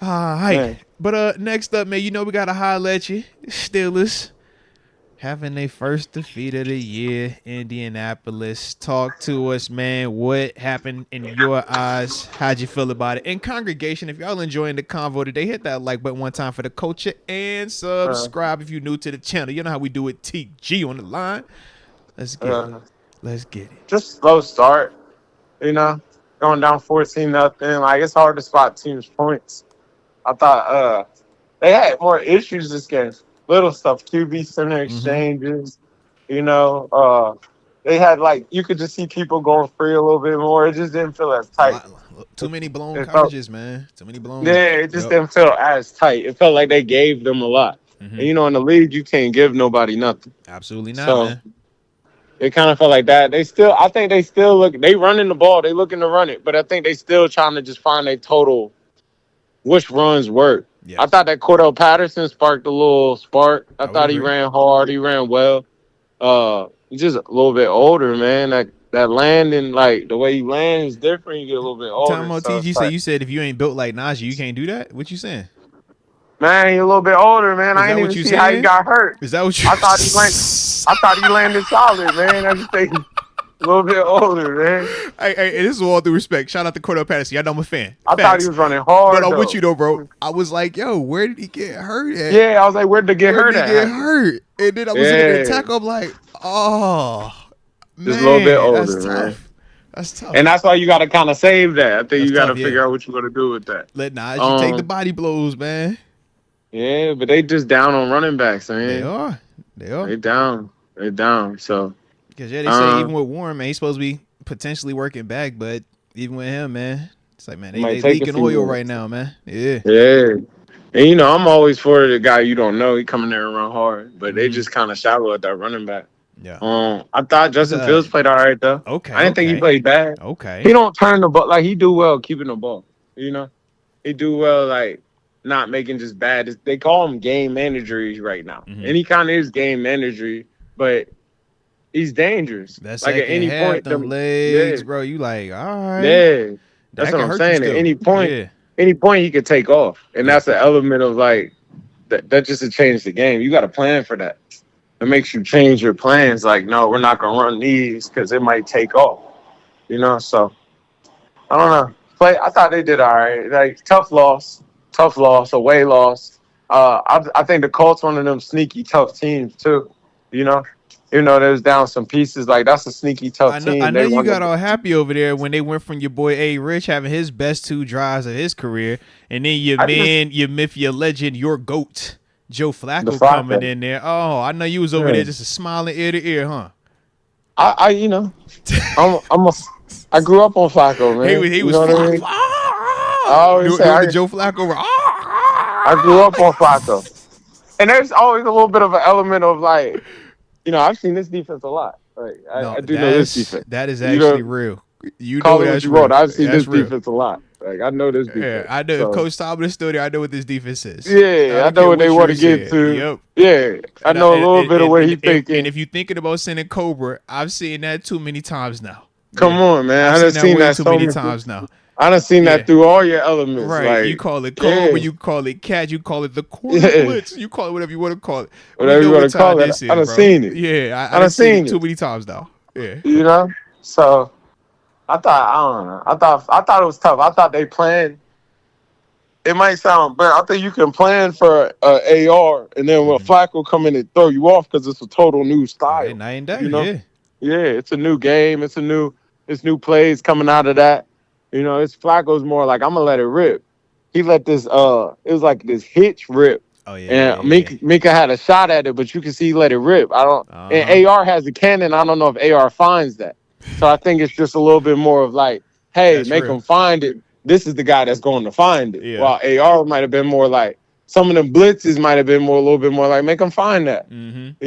All right. Man. But next up, man, you know we got to holler at you. Steelers having their first defeat of the year, Indianapolis. Talk to us, man. What happened in your eyes? How'd you feel about it? And congregation, if y'all enjoying the convo today, hit that like button one time for the culture and subscribe if you're new to the channel. You know how we do it. TG on the line. Let's get it. Let's get it. Just slow start. You know? Going down 14-0. Like, it's hard to spot teams' points. I thought they had more issues this game. Little stuff, QB center exchanges, you know. They had, like, you could just see people going free a little bit more. It just didn't feel as tight. Too many blown coverages, man. Too many blown. Yeah, it just didn't feel as tight. It felt like they gave them a lot. And, you know, in the league, you can't give nobody nothing. Absolutely not, So, man. it kind of felt like that. I think they still look, they running the ball. They looking to run it. But I think they still trying to just find a total, which runs work. Yes. I thought that Cordell Patterson sparked a little spark. I thought he agree. ran hard. He ran well. He's just a little bit older, man. That landing, like, the way he lands is different. You get a little bit older. Time on so TG it's say like, you said if you ain't built like Najee, you can't do that. What you saying? man, you're a little bit older, man. I that ain't what even you see how he saying? got hurt. Is that what you? I thought he landed solid, man. I just think a little bit older, man. Hey, this is all due respect. Shout out to Cordell Patterson. Y'all know I'm a fan. I thought Facts. he was running hard. But I'm though. with you though, bro. I was like, yo, where did he get hurt at? Yeah, I was like, where'd they get Where hurt did he at? get hurt? And then I was looking at the Yeah. tackle. I'm like, oh, Just a little bit older, that's man. tough. That's tough. And that's why you got to kind of save that. I think That's you got to tough, yeah. figure out what you're going to do with that. Let Najee take the body blows, man. Yeah, but they just down on running backs, man. They are. They down. They down. So Because they say even with Warren, man, he's supposed to be potentially working back, but even with him, man, it's like, man, Might they take a leaking few oil more. right now, man. Yeah. yeah, and you know I'm always for the guy you don't know. He coming there and run hard, but they just kind of shallow at that running back. Yeah. I thought Justin Fields played all right though. Okay. I didn't think he played bad. Okay. He don't turn the ball like he do well keeping the ball. You know, he do well like not making just bad. They call him game managery right now, and he kind of is game managery, but he's dangerous. That Like at second any half, point, them yeah, legs, bro. You like, all right, yeah. That's that what can I'm hurt you saying. At still. Yeah, any point he could take off, and yeah. that's an element of like that just to change the game. You got to plan for that. It makes you change your plans. Like, no, we're not gonna run these because it might take off. So I don't know. Play. I thought they did all right. Like tough loss, away loss. I think the Colts one of them sneaky tough teams too. You know, even though they was down some pieces, like that's a sneaky tough I team. know They you won got the all happy over there when they went from your boy A. Rich having his best 2 drives of his career, and then your I just man, your myth, your legend, your GOAT, Joe the Flacco coming Flacco. in there. Oh, I know you was over there Yeah. just a smiling ear to ear, huh? I I'm a I grew up on Flacco, man. He You was know what I flop, mean? I ah, always say doing the Joe Flacco. I grew up on Flacco, and there's always a little bit of an element of like, I've seen this defense a lot. Like No, I do know this defense. that is You actually know, real. You know call it what that's you want. real. I've seen That's this real. defense a lot. Like I know this Yeah, defense. I know if So Coach Tomlin is still there, I know what this defense is. I yeah, I don't know care what they what want you're to get saying. to. Yep. Yeah, I know a little bit of where he's And thinking. if you thinking about sending Cobra, I've seen that too many times now. Come Yeah, on, man. I've I done seen that seen way that too so many many. times now. I done seen Yeah, that through all your elements. right. You Like, call it yeah, Cobra, you call it Cat, you call it the quarter yeah, blitz, you call it whatever you want to call it. We whatever you know want what to time call it. this I is, done bro. seen it. Yeah, I I done done seen it seen too it. many times now. Yeah, So I don't know. I thought it was tough. I thought they planned. It might sound, but I think you can plan for AR, and then when Flacco come in and throw you off because it's a total new all right, style. night and day. You know, Yeah, yeah, it's a new game. It's new plays coming out of that. It's Flacco's more like I'm gonna let it rip. He let this it was like this hitch rip, oh yeah, and yeah, yeah. Mika had a shot at it, but you can see he let it rip. I don't, Uh and huh. AR has a cannon. I don't know if AR finds that. So I think it's just a little bit more of like, hey, That's make real. him find it. This is the guy that's going to find it. Yeah. While AR might have been more like some of them blitzes might have been more a little bit more like make him find that. Mm-hmm.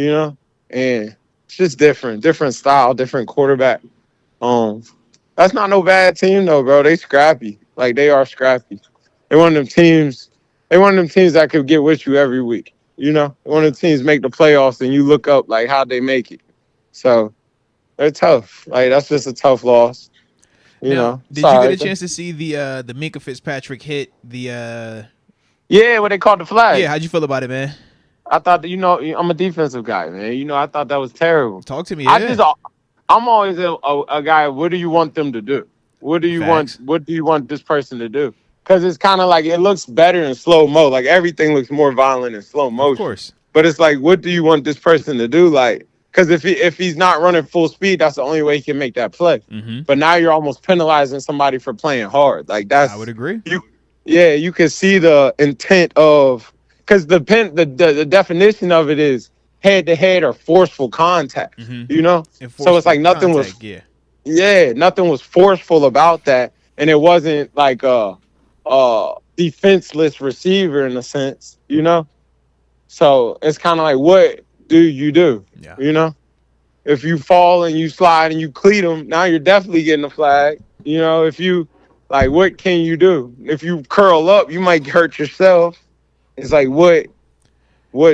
And it's just different style, different quarterback. Um, that's not no bad team though, bro. They scrappy. Like they are scrappy. They one of them teams. They one of them teams that could get with you every week. One of the teams make the playoffs and you look up like how they make it. So they're tough. Like that's just a tough loss. Now, did you get a Sorry. chance to see the Minka Fitzpatrick hit the Yeah, what they called the flag. yeah, how'd you feel about it, man? I thought that, I'm a defensive guy, man. I thought that was terrible. Talk to me, I yeah. just I'm always a guy. What do you want them to do? What do you want? Facts. What do you want this person to do? Because it's kind of like it looks better in slow mo. Like everything looks more violent in slow Of motion. course. But it's like, what do you want this person to do? Like, because if he's not running full speed, that's the only way he can make that play. Mm-hmm. But now you're almost penalizing somebody for playing hard. Like I would that's agree. you can see the intent of because the definition of it is head to head or forceful contact. Mm-hmm. So it's Enforcement like nothing was contact, yeah. nothing was forceful about that, and it wasn't like a defenseless receiver in a sense. So it's kind of like, what do you do? Yeah. If you fall and you slide and you cleat them, now you're definitely getting a flag. If you like, what can you do? If you curl up, you might hurt yourself. It's like, what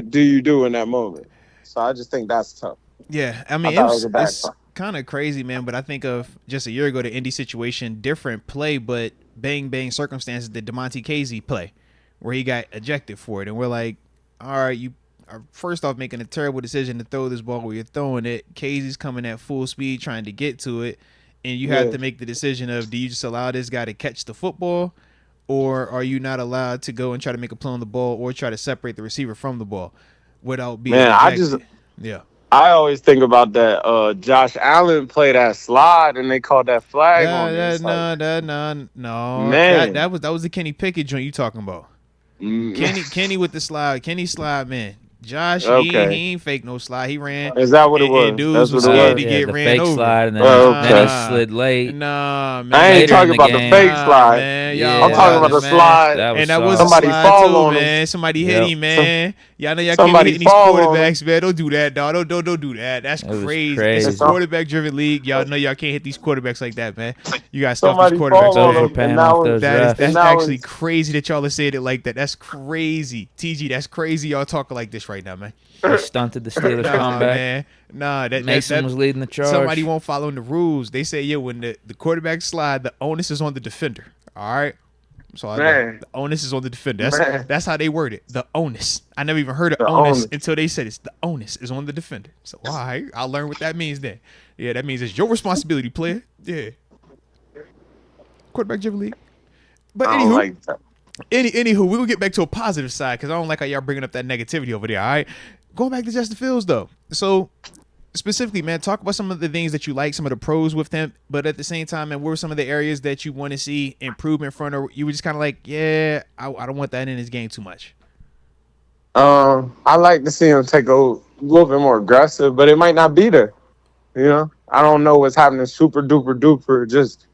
do you do in that moment? So I just think that's tough. Yeah. I I mean, thought it was a bad it's call. kind of crazy, man, but I think of just a year ago the Indy situation, different play, but bang circumstances, the DeMonte Casey play where he got ejected for it. And we're like, all right, you are first off making a terrible decision to throw this ball where you're throwing it. Casey's coming at full speed trying to get to it. And you have to make the decision of, do you just allow this guy to catch the football, or are you not allowed to go and try to make a play on the ball or try to separate the receiver from the ball without being ejected? Yeah. I always think about that. Josh Allen played that slide and they called that flag on it. No. Man. That was the Kenny Pickett joint you talking about. Kenny with the slide. Kenny slide, man. Josh, Okay. he ain't fake no slide. He ran. Is that what it was? And dudes That's was what it scared was. to get the ran fake over. slide, and then, Oh, then he okay. slid late. Nah, man. I ain't Later in talking the about the game. fake slide. Man. man. Yeah, Y'all I'm talking about wildin', the man. slide. That was And that was a solid. Somebody slide fall too, on him. man. Somebody hit Yep. him, man. Y'all know y'all can't be Somebody hitting these fall on quarterbacks, man. Don't do that, dog. Don't do that. That's It was crazy. crazy. It's a quarterback-driven league. Y'all know y'all can't hit these quarterbacks like that, man. You gotta stuff these Somebody quarterbacks, fall on man. him, Overpaying and off now those That is refs. that's now actually it's- crazy that y'all are saying it like that. That's crazy. TG, that's crazy. Y'all talking like this right now, man. They stunted the Steelers Nah, comeback. man. Nah, Mason was leading the charge. Somebody won't follow the rules. They say, yeah, when the quarterback slide, the onus is on the defender. All right. So I know. Man. The onus is on the defender. Man. That's how they word it. The onus. I never even heard of The onus onus. until they said it's the onus is on the defender. So all right, I'll learn what that means then. Yeah, that means it's your responsibility, player. Yeah. Quarterback driven league. But I don't anywho, like that. anywho, we will get back to a positive side because I don't like how y'all bringing up that negativity over there. All right, going back to Justin Fields though. So specifically, man, talk about some of the things that you like, some of the pros with him, but at the same time, man, what were some of the areas that you want to see improvement from, or you were just kind of like, yeah, I don't want that in his game too much. I like to see him take a little bit more aggressive, but it might not be there. You know, I don't know what's happening super duper duper just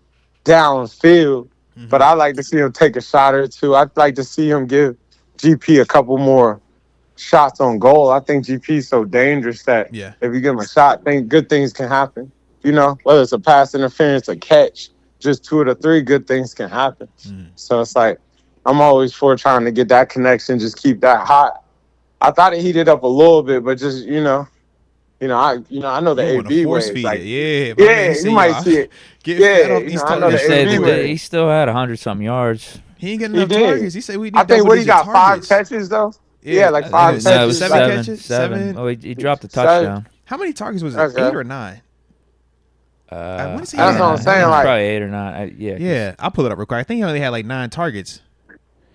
downfield, but I like to see him take a shot or two. I'd like to see him give GP a couple more shots on goal. I think GP is so dangerous that Yeah. if you give him a shot, good things can happen. You know, whether it's a pass interference, a catch, just 2 of the 3 good things can happen. So it's like I'm always for trying to get that connection, just keep that hot. I thought it heated up a little bit, but just I know the You want AB to force ways. feed Like, it, yeah. My man yeah, said, you yo, might see it. Get Yeah, fat off you these know, I know They the targets. say AB that way. he still had 100-something yards. He ain't getting He enough did. targets. He said we need I think what he got double-digit 5 targets. catches though. Yeah, like I 5 think No, it was catches. seven like, catches? Seven. Seven? Oh, he dropped a 7. touchdown. How many targets was it? Okay. 8 or 9? I want to say That's he what had I'm saying, It was like- probably 8 or 9. Yeah. Yeah, I'll pull it up real quick. I think he only had like 9 targets.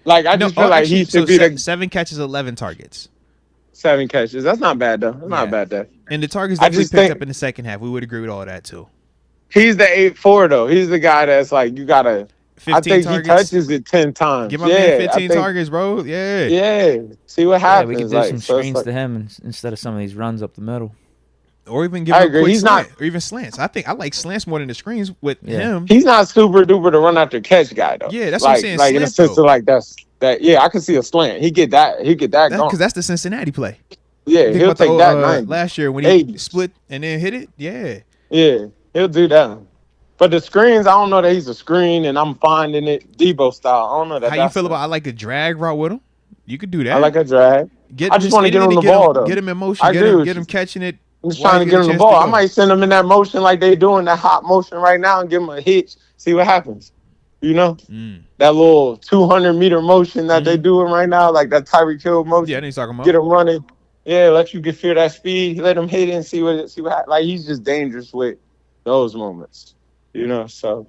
Like I just feel like he should be the 7 catches, 11 targets. 7 catches. That's not bad though. That's not a bad day. And the targets I definitely just picked think- up in the second half. We would agree with all that too. He's the 8-4 though. He's the guy that's like you gotta. 15 I think targets. he touches it 10 times. Give my yeah, man I 15 think- targets, bro. Yeah. Yeah. See what Yeah, happens. we could do like, some so it's screens like- to him instead of some of these runs up the middle. Or even give I him a agree. quick He's slant. not- Or even slants. I think I like slants more than the screens with Yeah. him. He's not super duper to run after catch guy though. Yeah, that's what I'm like, saying, Like in a slant, sense though. of like that. Yeah, I can see a slant. He get that going. Because that's the Cincinnati play. Yeah, Think he'll about the, take that 90. last year when he 80. split and then hit it. Yeah. Yeah, he'll do that. But the screens, I don't know that he's a screen, and I'm finding it Debo style. I don't know that. How you that's feel it. about I like a drag route with him? You could do that. I like a drag. I just want to get him the ball, though. Get him in motion. I agree with Get you. him catching it. I'm just while trying to you get a him the chance ball. to I go. might send him in that motion like they doing that hot motion right now and give him a hitch. See what happens. You know? That little 200-meter motion that they doing right now, like that Tyreek Hill motion. Yeah, I know you're talking about. Get him running. Yeah, let you get feel that speed. Let him hit it and see what happens. Like, he's just dangerous with those moments. You know, so.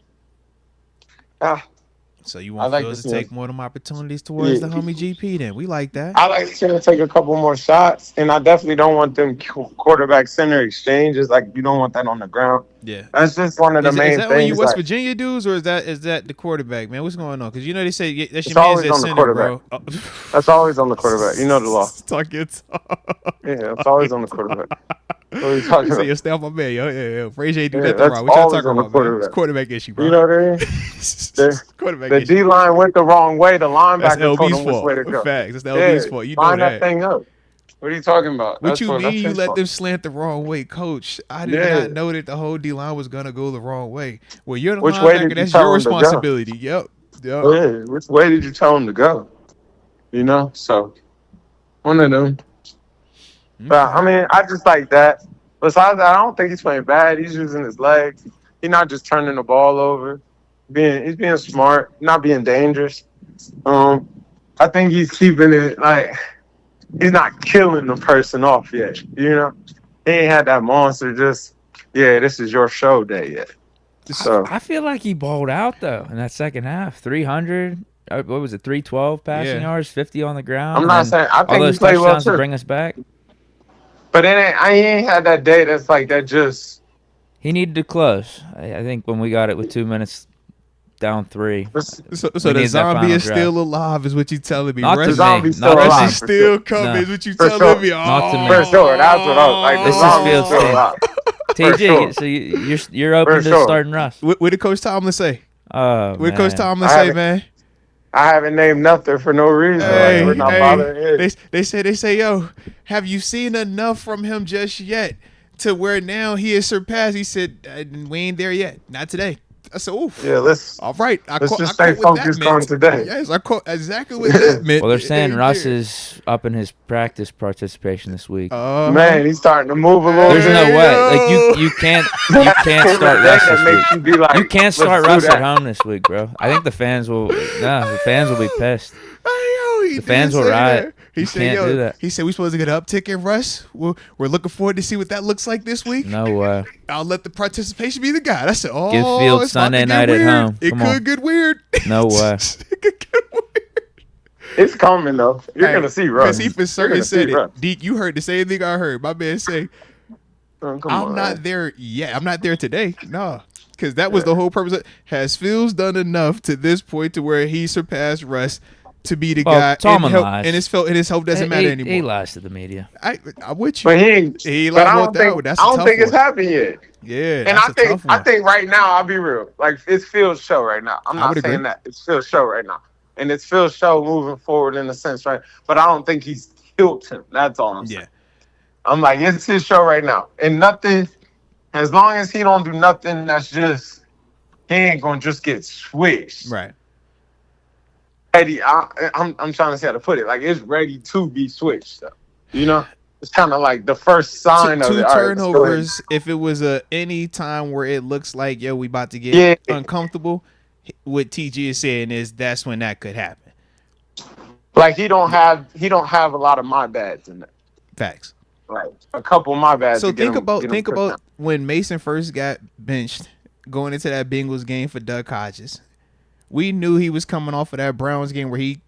So you I want like Fields to to see take more of them opportunities towards the homie GP then. We like that. I like to see him take a couple more shots, and I definitely don't want them quarterback center exchanges. Like, you don't want that on the ground. Yeah. That's just one of the main Is that one of things. you West like, Virginia dudes, or is that the quarterback, man? What's going on? Because you know they say that's It's your man's always at on the center, bro. quarterback. That's always on the quarterback. You know the law. Talk your talk. Yeah, it's always on the quarterback. What are you talking You say about? yo, stay off my man, yo. Frazier ain't do Yeah, nothing that's wrong. What y'all always talking on the about, man? It's quarterback. quarterback issue, bro. You know what I mean? Quarterback The issue. D line went the wrong way. The That's linebacker told LB's him which way to fault. go. Facts. That's the LB's fault. You know line that. thing up. What are you talking about? What That's you what- mean that's you his let fault. them slant the wrong way, coach? I did Yeah. not know that the whole D line was gonna go the wrong way. Well, you're the Which way did linebacker. you That's tell your him to go? responsibility. Yep. Yeah, which way did you tell him to go? You know, so one of them. But I mean, I just like that. Besides that, I don't think he's playing bad. He's using his legs. He's not just turning the ball over. He's being smart, not being dangerous. I think he's keeping it like he's not killing the person off yet. You know, he ain't had that monster. Just this is your show day yet. So I feel like he balled out though in that second half. 300. What was it? 312 passing yards, 50 on the ground. I'm not and saying I all think he those played well touchdowns to too. bring us back. But I ain't had that day that's like that. Just He needed to close. I think when we got it with 2 minutes down 3. So We the need that zombie final is drive. still alive, is what you telling me. Not to Russ, me. zombie's Not still to Russ alive. is for still sure. coming, No. is what you For telling sure. me. Not to me. For sure, that's what I was like. This The is zombie's Fields' still team. alive. TJ, sure. so you're open For to sure. starting Russ. What did Coach Tomlin say? Oh, What Coach man. Tomlin I say, haven't, man? I haven't named nothing for no reason. Like, Hey, we're not Hey, bothering they it. they say, yo, have you seen enough from him just yet to where now he is surpassed? He said, we ain't there yet, not today. I said, oof. Yeah, let's All right, I just stay caught what that focused on meant. today. Yes, I caught exactly what that meant. Well, they're saying Hey, Russ yeah. is up in his practice participation this week. Man, he's starting to move a little There's bit. no way. Like yo. you can't It's start the Russ thing that this makes week. you be like, You can't start let's do Russ at that. home this week, bro. I think the fans will be pissed. He The fans did will say riot. that. He You said, can't yo, do that. he said we supposed to get an uptick in Russ. We're looking forward to see what that looks like this week. No way. I'll let the participation be the guide. I said, oh, Give Fields it's about to Sunday get night at weird. home. It Come could on. get weird. No way. It could get weird. It's coming though. You're gonna see Russ. Because he for You're certain gonna see said it. Russ. Deke, you heard the same thing I heard. My man say, Oh, come I'm on, not man. there yet. I'm not there today. No. Because that was the whole purpose. Has Fields done enough to this point to where he surpassed Russ to be the Well, guy? Tomlin and, lies. and his health doesn't matter anymore. He lies to the media. I'm with you. But he ain't. He But lied I about don't that think. one. That's I a don't tough think it's one. happened yet. Yeah, And that's a tough one. I think right now, I'll be real. Like it's Phil's show right now. I'm I not would saying agree. that. It's Phil's show right now. And it's Phil's show moving forward in a sense, right? But I don't think he's killed him. That's all I'm saying. Yeah. I'm like, it's his show right now. And nothing, as long as he don't do nothing that's just, he ain't gonna just get switched. Right. Ready, I'm trying to see how to put it. Like it's ready to be switched. Though. You know? It's kind of like the first sign of Two it. All right, let's go ahead. turnovers. If it was any time where it looks like, yo, we about to get Yeah. uncomfortable, what TG is saying is that's when that could happen. Like he don't have a lot of my bads in there. Facts. Like a couple of my bads. So to get think him about touchdown. when Mason first got benched going into that Bengals game for Doug Hodges. We knew he was coming off of that Browns game where he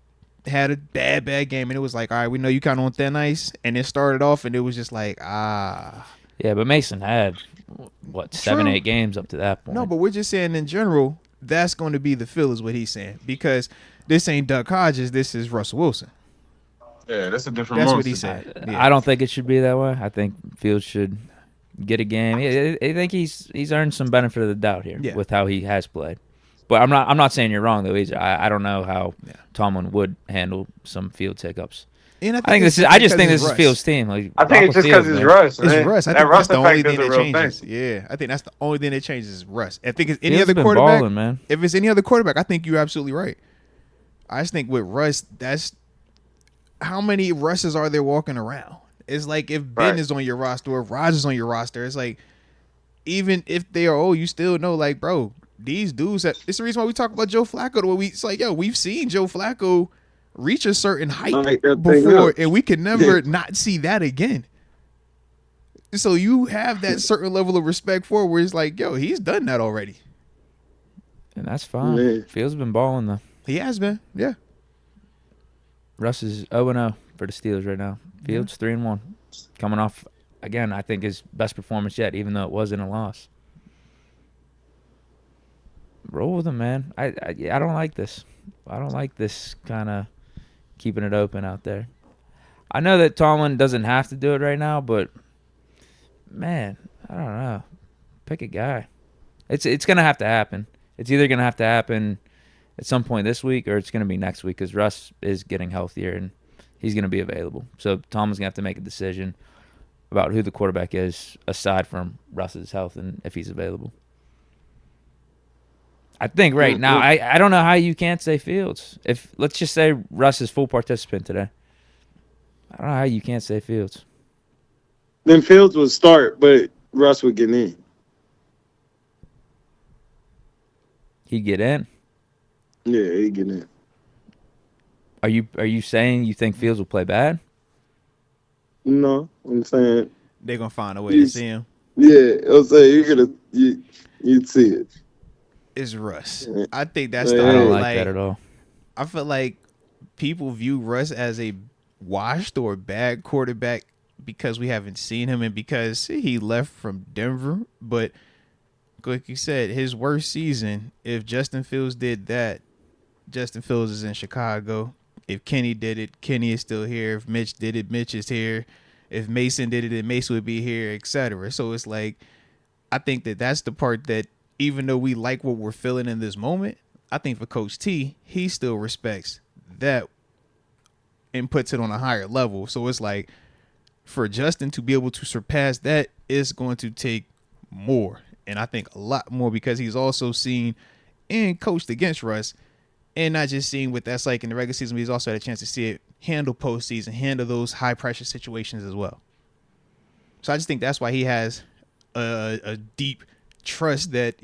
had a bad game, and it was like, all right, we know you kind of on thin ice, and it started off, and it was just like, Yeah, but Mason had what True. 7-8 games up to that point. No, but we're just saying in general, that's going to be the feel is what he's saying, because this ain't Doug Hodges, this is Russell Wilson. Yeah, that's a different. That's monster. what he said. Yeah. I don't think it should be that way. I think Fields should get a game. I think he's earned some benefit of the doubt here with how he has played. But I'm not saying you're wrong though. Either. I don't know how Tomlin would handle some Fields hiccups. And I just think this is Fields' team. Like, I think it's just because it's man. Russ. Man. It's Russ. I that think Russ that's the only effect thing is a that real changes. thing. Yeah, I think that's the only thing that changes is Russ. I think it's any Fields other been quarterback. balling, man. If it's any other quarterback, I think you're absolutely right. I just think with Russ, that's how many Russes are there walking around? It's like if Ben is on your roster or Rodgers on your roster, it's like even if they are old, you still know, like, bro, these dudes. It's the reason why we talk about Joe Flacco. It's like, yo, we've seen Joe Flacco reach a certain height before, and we can never not see that again. So you have that certain level of respect for where it's like, yo, he's done that already. And that's fine. Man. Fields been balling though. He has been, yeah. Russ is 0-0 for the Steelers right now. Fields 3-1, coming off again. I think his best performance yet, even though it wasn't a loss. Roll with him, man. I don't like this. I don't like this kind of keeping it open out there. I know that Tomlin doesn't have to do it right now, but man, I don't know. Pick a guy. It's gonna have to happen. It's either gonna have to happen at some point this week or it's gonna be next week because Russ is getting healthier and he's gonna be available. So Tomlin's gonna have to make a decision about who the quarterback is aside from Russ's health and if he's available. I think right now, I don't know how you can't say Fields. If let's just say Russ is full participant today. I don't know how you can't say Fields. Then Fields would start, but Russ would get in. He'd get in. Yeah, he'd get in. Are you saying you think Fields will play bad? No, I'm saying They're gonna find a way to see him. yeah. I'm saying you'd see it. It's Russ. I think that's I the I don't whole, like that at all. I feel like people view Russ as a washed or bad quarterback because we haven't seen him and because he left from Denver. But like you said, his worst season, if Justin Fields did that, Justin Fields is in Chicago. If Kenny did it, Kenny is still here. If Mitch did it, Mitch is here. If Mason did it, then Mason would be here, etc. So it's like, I think that that's the part that even though we like what we're feeling in this moment, I think for Coach T, he still respects that and puts it on a higher level. So it's like for Justin to be able to surpass that is going to take more. And I think a lot more because he's also seen and coached against Russ and not just seeing what that's like in the regular season, but he's also had a chance to see it handle postseason, handle those high pressure situations as well. So I just think that's why he has a deep trust that,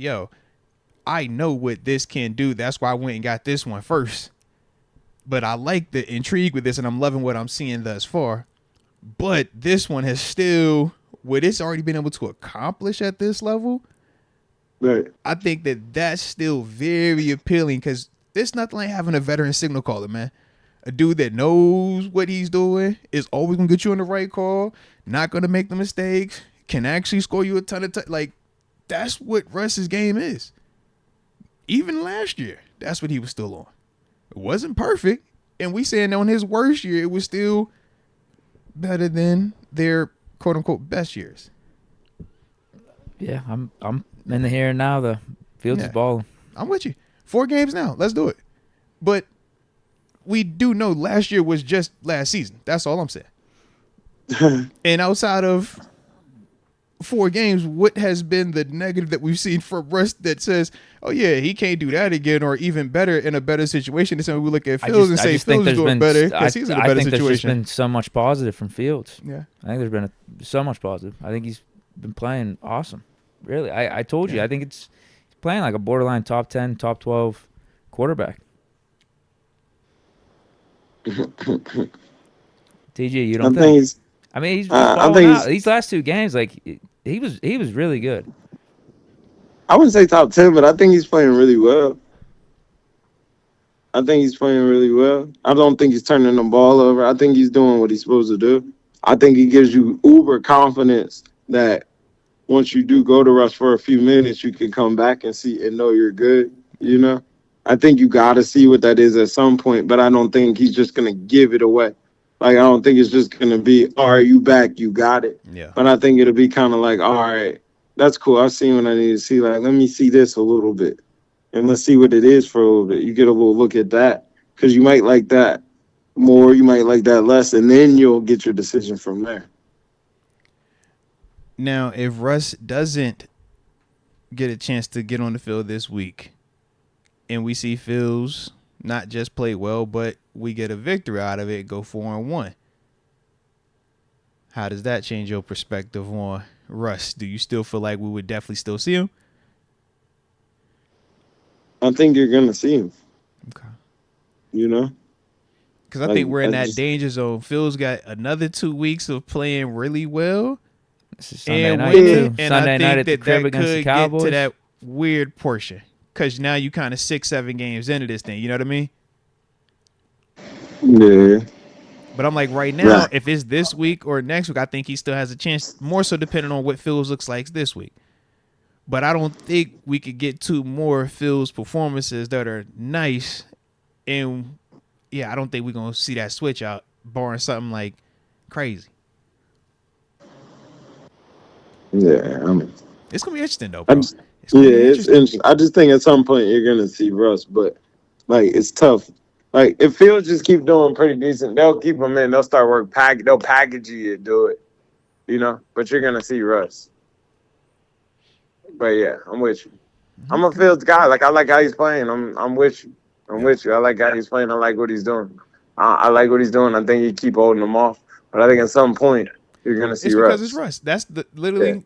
I know what this can do. That's why I went and got this one first. But I like the intrigue with this, and I'm loving what I'm seeing thus far. But this one has still, what it's already been able to accomplish at this level, Right. I think that that's still very appealing because there's nothing like having a veteran signal caller, man. A dude that knows what he's doing is always going to get you on the right call, not going to make the mistakes, can actually score you a ton of like, that's what Russ's game is. Even last year, that's what he was still on. It wasn't perfect, and we saying on his worst year, it was still better than their quote-unquote best years. Yeah, I'm in the here and now. The Fields is balling. I'm with you. 4 games now. Let's do it. But we do know last year was just last season. That's all I'm saying. And outside of 4 games, what has been the negative that we've seen from Russ that says, oh, yeah, he can't do that again or even better in a better situation? It's when we look at Fields and say Fields is doing better because he's in a better situation. I think there's just been so much positive from Fields. Yeah. I think there's been so much positive. I think he's been playing awesome. Really. I told you. I think he's playing like a borderline top 10, top 12 quarterback. TG, you don't think? I mean, he's balling out. These last 2 games, like he was really good. I wouldn't say top 10, but I think he's playing really well. I think he's playing really well. I don't think he's turning the ball over. I think he's doing what he's supposed to do. I think he gives you uber confidence that once you do go to Russ for a few minutes, you can come back and see and know you're good, you know? I think you got to see what that is at some point, but I don't think he's just going to give it away. Like, I don't think it's just going to be, all right, you back, you got it. Yeah. But I think it'll be kind of like, all right, that's cool. I've seen what I need to see. Like, let me see this a little bit. And let's see what it is for a little bit. You get a little look at that because you might like that more, you might like that less, and then you'll get your decision from there. Now, if Russ doesn't get a chance to get on the field this week and we see Fields not just play well, but we get a victory out of it, go 4-1, how does that change your perspective on Russ? Do you still feel like we would definitely still see him? I think you're going to see him. Okay. You know? Because I think we're in that danger zone. Phil's got another 2 weeks of playing really well. This is Sunday night, too. And Sunday I think night at the crib against the Cowboys. Get to that weird portion. Because now you kind of 6-7 games into this thing. You know what I mean? Yeah. But I'm like, right now, if it's this week or next week, I think he still has a chance, more so depending on what Phil's looks like this week. But I don't think we could get 2 more Phil's performances that are nice. And, yeah, I don't think we're going to see that switch out, barring something like crazy. Yeah, it's going to be interesting, though, bro. I just think at some point you're going to see Russ, but, like, it's tough. Like, if Fields just keep doing pretty decent, they'll keep him in. They'll start they'll package you and do it, you know? But you're going to see Russ. But, yeah, I'm with you. I'm a Fields guy. Like, I like how he's playing. I'm with you. I'm with you. I like how he's playing. I like what he's doing. I like what he's doing. I think he keep holding them off. But I think at some point you're going to see Russ. It's because it's Russ. That's literally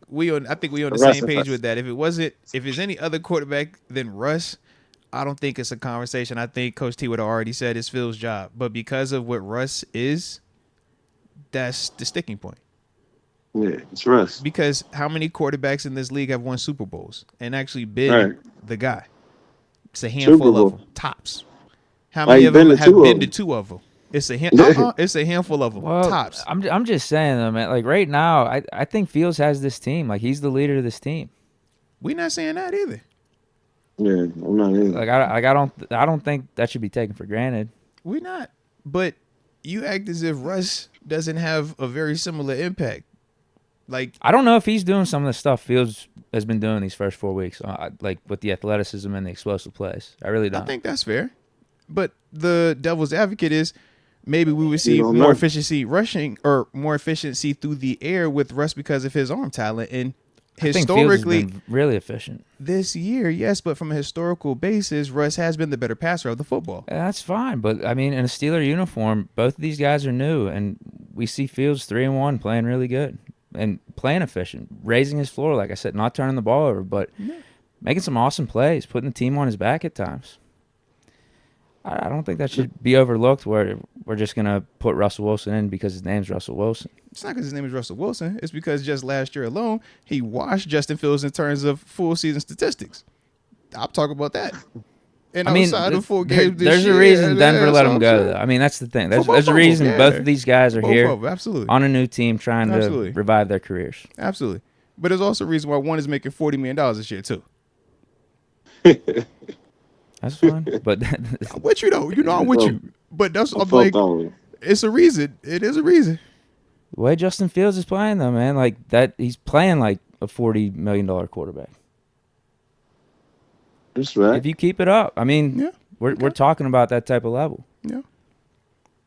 I think we on the same page with that. If it's any other quarterback than Russ, I don't think it's a conversation. I think Coach T would have already said it's Phil's job. But because of what Russ is, that's the sticking point. Yeah, it's Russ. Because how many quarterbacks in this league have won Super Bowls and actually been the guy? It's a handful of them, tops. How many of them have been to 2 of them? It's a it's a handful of them, tops. I'm just saying though, man. Like right now, I think Fields has this team. Like he's the leader of this team. We're not saying that either. Yeah, I'm not either. Like I don't think that should be taken for granted. We're not. But you act as if Russ doesn't have a very similar impact. Like, I don't know if he's doing some of the stuff Fields has been doing these first 4 weeks, like with the athleticism and the explosive plays. I really don't. I think that's fair. But the devil's advocate is maybe we would see You don't more know. efficiency rushing or more efficiency through the air with Russ because of his arm talent. And I think Fields has historically, been really efficient. this year, yes, but from a historical basis, Russ has been the better passer of the football. That's fine, but I mean, in a Steeler uniform, both of these guys are new, and we see Fields 3-1 playing really good and playing efficient, raising his floor, like I said, not turning the ball over, but making some awesome plays, putting the team on his back at times. I don't think that should be overlooked where we're just going to put Russell Wilson in because his name's Russell Wilson. It's not because his name is Russell Wilson. It's because just last year alone, he washed Justin Fields in terms of full season statistics. I'll talk about that. And I mean, outside of 4 games this there's year, a reason Denver let so him I'm go, saying. though. I mean, that's the thing. For There's both a of reason them, both yeah. of these guys are Both here of them, absolutely. on a new team trying Absolutely. to revive their careers. Absolutely. But there's also a reason why one is making $40 million this year, too. That's fine. But I'm with you, though. You know I'm with you. But that's I'm felt like, that way. it's a reason. It is a reason. the way Justin Fields is playing, though, man, like that, he's playing like a $40 million quarterback. Respect. If you keep it up, I mean, Yeah. we're talking about that type of level. Yeah.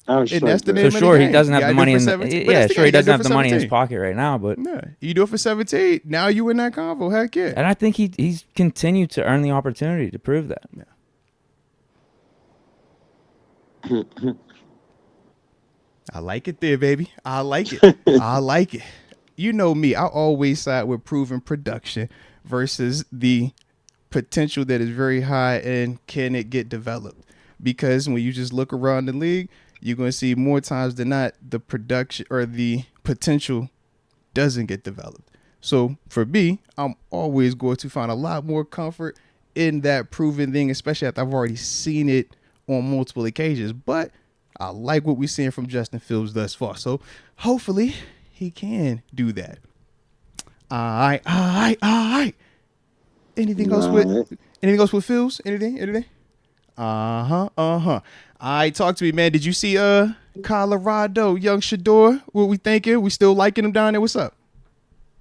I respect that's the that. name So of the sure, he game. doesn't You have the gotta money do it in for the 17. But yeah, that's the sure he game. You doesn't gotta have do the it for money in his 17. pocket right now, but Yeah. You do it for 17. Now you in that convo. Heck yeah. and I think he's continued to earn the opportunity to prove that. I like it there, baby. I like it. I like it. You know me. I always side with proven production versus the potential that is very high and can it get developed? Because when you just look around the league, you're going to see more times than not the production or the potential doesn't get developed. So for me, I'm always going to find a lot more comfort in that proven thing, especially after I've already seen it on multiple occasions. But I like what we're seeing from Justin Fields thus far. So hopefully he can do that. All right. Anything else with Fields? Anything? Uh-huh. All right, talk to me, man. Did you see Colorado, young Shador? What we thinking? We still liking him down there? What's up?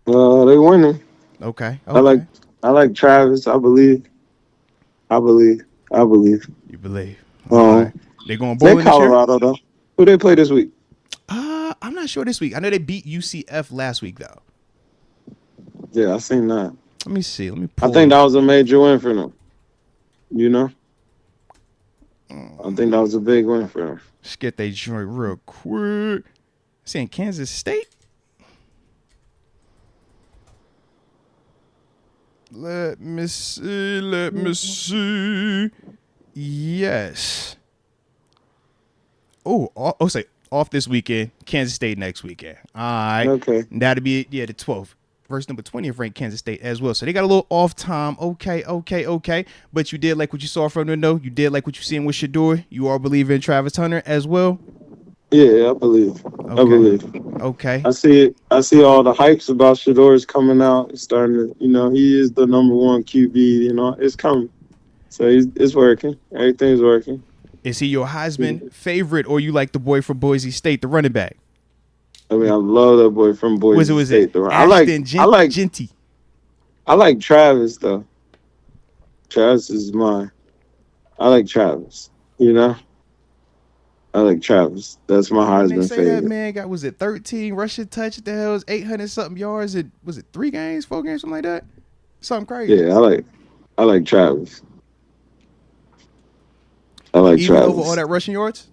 They winning. Okay. I like Travis. I believe. You believe. All right. They going They bowling this year? Colorado though. Who they play this week? I'm not sure this week. I know they beat UCF last week though. Yeah, I seen that. Let me see. Let me I pull think that was a major win for them. You know? I think that was a big win for them. Let's get that joint real quick. Saying Kansas State. Let me see. Yes. Say off this weekend. Kansas State next weekend. All right. Okay. That'll be the 12th. Verse number 20th ranked Kansas State as well. So they got a little off time. Okay. But you did like what you saw from them, though. You did like what you seen with Shador. You all believe in Travis Hunter as well. Yeah, I believe. Okay. I see it. I see all the hypes about Shador's coming out. It's starting to, he is the number one QB. It's coming. So it's working. Everything's working. Is he your Heisman favorite, or you like the boy from Boise State, the running back? I mean, I love that boy from Boise State. I like Genty. I like Travis though. Travis is mine. I like Travis. I like Travis. That's my Heisman They say favorite. that man got 13 rushing touchdowns, 800 something yards. Was it 3 games, 4 games, something like that? Something crazy. Yeah, I like Travis. I like Even Travis. over all that rushing yards.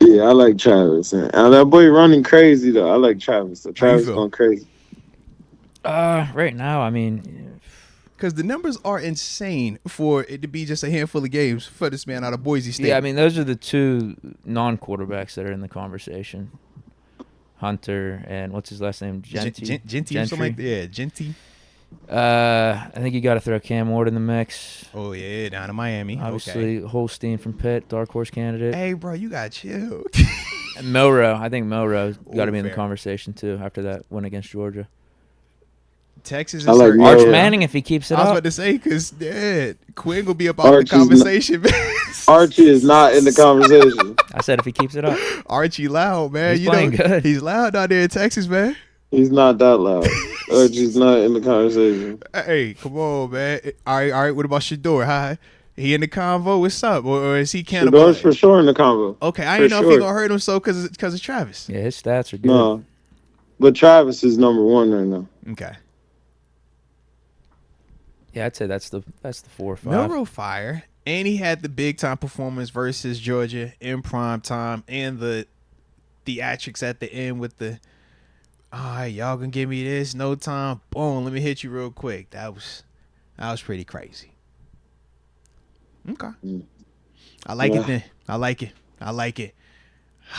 Yeah, I like Travis. And that boy running crazy though. I like Travis. So Travis feel? going crazy. Right now, I mean, because the numbers are insane for it to be just a handful of games for this man out of Boise State. yeah, I mean, those are the two non-quarterbacks that are in the conversation. Hunter and what's his last name? Genty or something like that. Yeah, Genty. I think you got to throw Cam Ward in the mix. Oh yeah, down in Miami. Obviously, Holstein from Pitt, dark horse candidate. Hey, bro, you got chill. And Milrow, I think Milrow's got to be in the fair. conversation too after that win against Georgia. Texas is I like hurting. Milrow. Arch Manning, if he keeps it I was up. about to say, because Quinn will be about Archie's the conversation, man. Archie is not in the conversation. I said if he keeps it up. Archie loud, man. He's playing good. He's loud out there in Texas, man. He's not that loud. Just not in the conversation. Hey, come on, man. All right. What about Shador? Hi. He in the convo? What's up? Or is he Shador's cannibalizing? for sure in the combo. Okay, I For didn't know if he sure. gonna hurt him so because of Travis. Yeah, his stats are good. No. But Travis is number one right now. Okay. Yeah, I'd say that's the 4 or 5. Milroe fire, and he had the big time performance versus Georgia in prime time, and the theatrics at the end with the, all right, y'all gonna give me this, no time, boom, let me hit you real quick. That was pretty crazy. Okay, I like it then. I like it.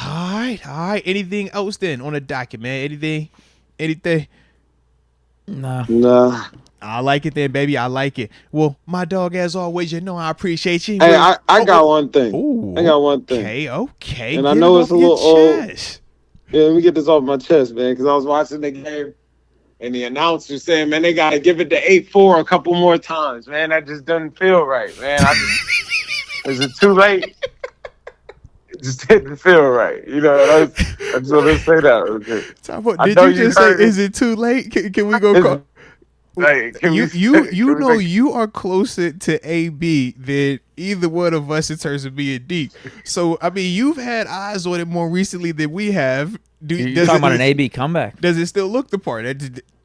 All right. Anything else then on the docket, man? Anything? Nah. I like it then, baby. I like it. Well, my dog, as always, you know I appreciate you. Hey, I got one thing. Ooh, I got one thing. Okay. And Get I know it it's off a your little old. chest. Yeah, let me get this off my chest, man, because I was watching the game, and the announcer saying, man, they got to give it to 8-4 a couple more times. Man, that just doesn't feel right, man. Is it too late? It just didn't feel right. You know, I just want to say that. Okay. Did you just say, is it too late? Can we go call? Like, You are closer to AB than either one of us in terms of being deep. So I mean, you've had eyes on it more recently than we have. You're talking about an AB comeback. Does it still look the part?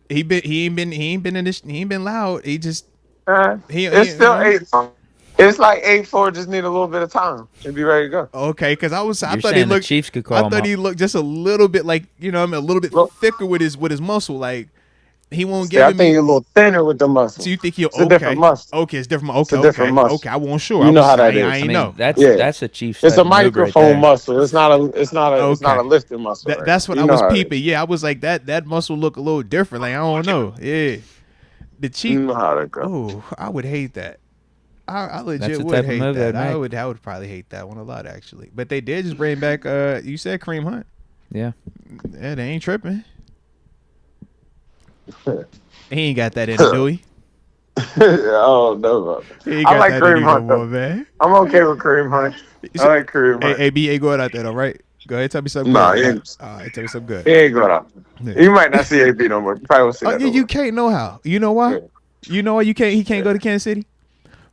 He ain't been loud. He just it's still 8-4. It's like 8-4. Just need a little bit of time to be ready to go. Okay, because I You're thought saying he the looked. Chiefs could call I him thought up. he looked just a little bit like, you know, a little bit thicker with his muscle. Like he won't I give think me. a little thinner with the muscle. So you think he'll It's a different muscle. Okay, it's different. Okay, It's a different muscle. Okay, I wasn't sure. You know how that is. I ain't know. That's a Chiefs. It's a type move right microphone there. muscle. It's not a lifting muscle. Right? That's what You I know was how it peeping. Yeah, I was like that muscle look a little different. Like I don't know. Yeah, the is. Chief. You know how to go. Oh, I would hate that. I That's legit the would type of hate move that. they'd I make. would probably hate that one a lot actually. But they did just bring back. You said Kareem Hunt. Yeah. Yeah, they ain't tripping. He ain't got that in him, do he? Oh no, He ain't I got like that Kareem in him Hunt, no more, though. man. I'm okay with Kareem Hunt. I like Kareem Hunt. Hey, B ain't going out there though, right? Go ahead, tell me something Nah, good. he ain't. All right, tell me something good. He ain't going out. Yeah. You might not see AB no more. You probably won't see that. Yeah, no you more. can't know how. You know why? Yeah. You know why he can't go to Kansas City?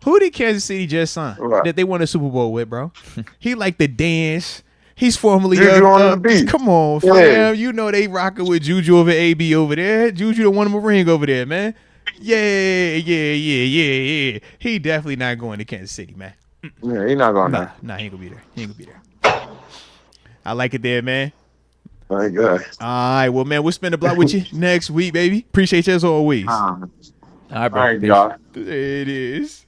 Who did Kansas City just sign Right. that they won a Super Bowl with, bro? He like the dance. He's formerly Juju on the beat. Come on, fam. Yeah. You know they rocking with Juju over AB over there. Juju done won him a ring over there, man. Yeah. He definitely not going to Kansas City, man. Yeah, he's not going there. Nah, he ain't gonna be there. I like it there, man. My God. All right, well, man, we'll spend the block with you next week, baby. Appreciate you as always. All right, bro. All right, Peace. y'all. There it is.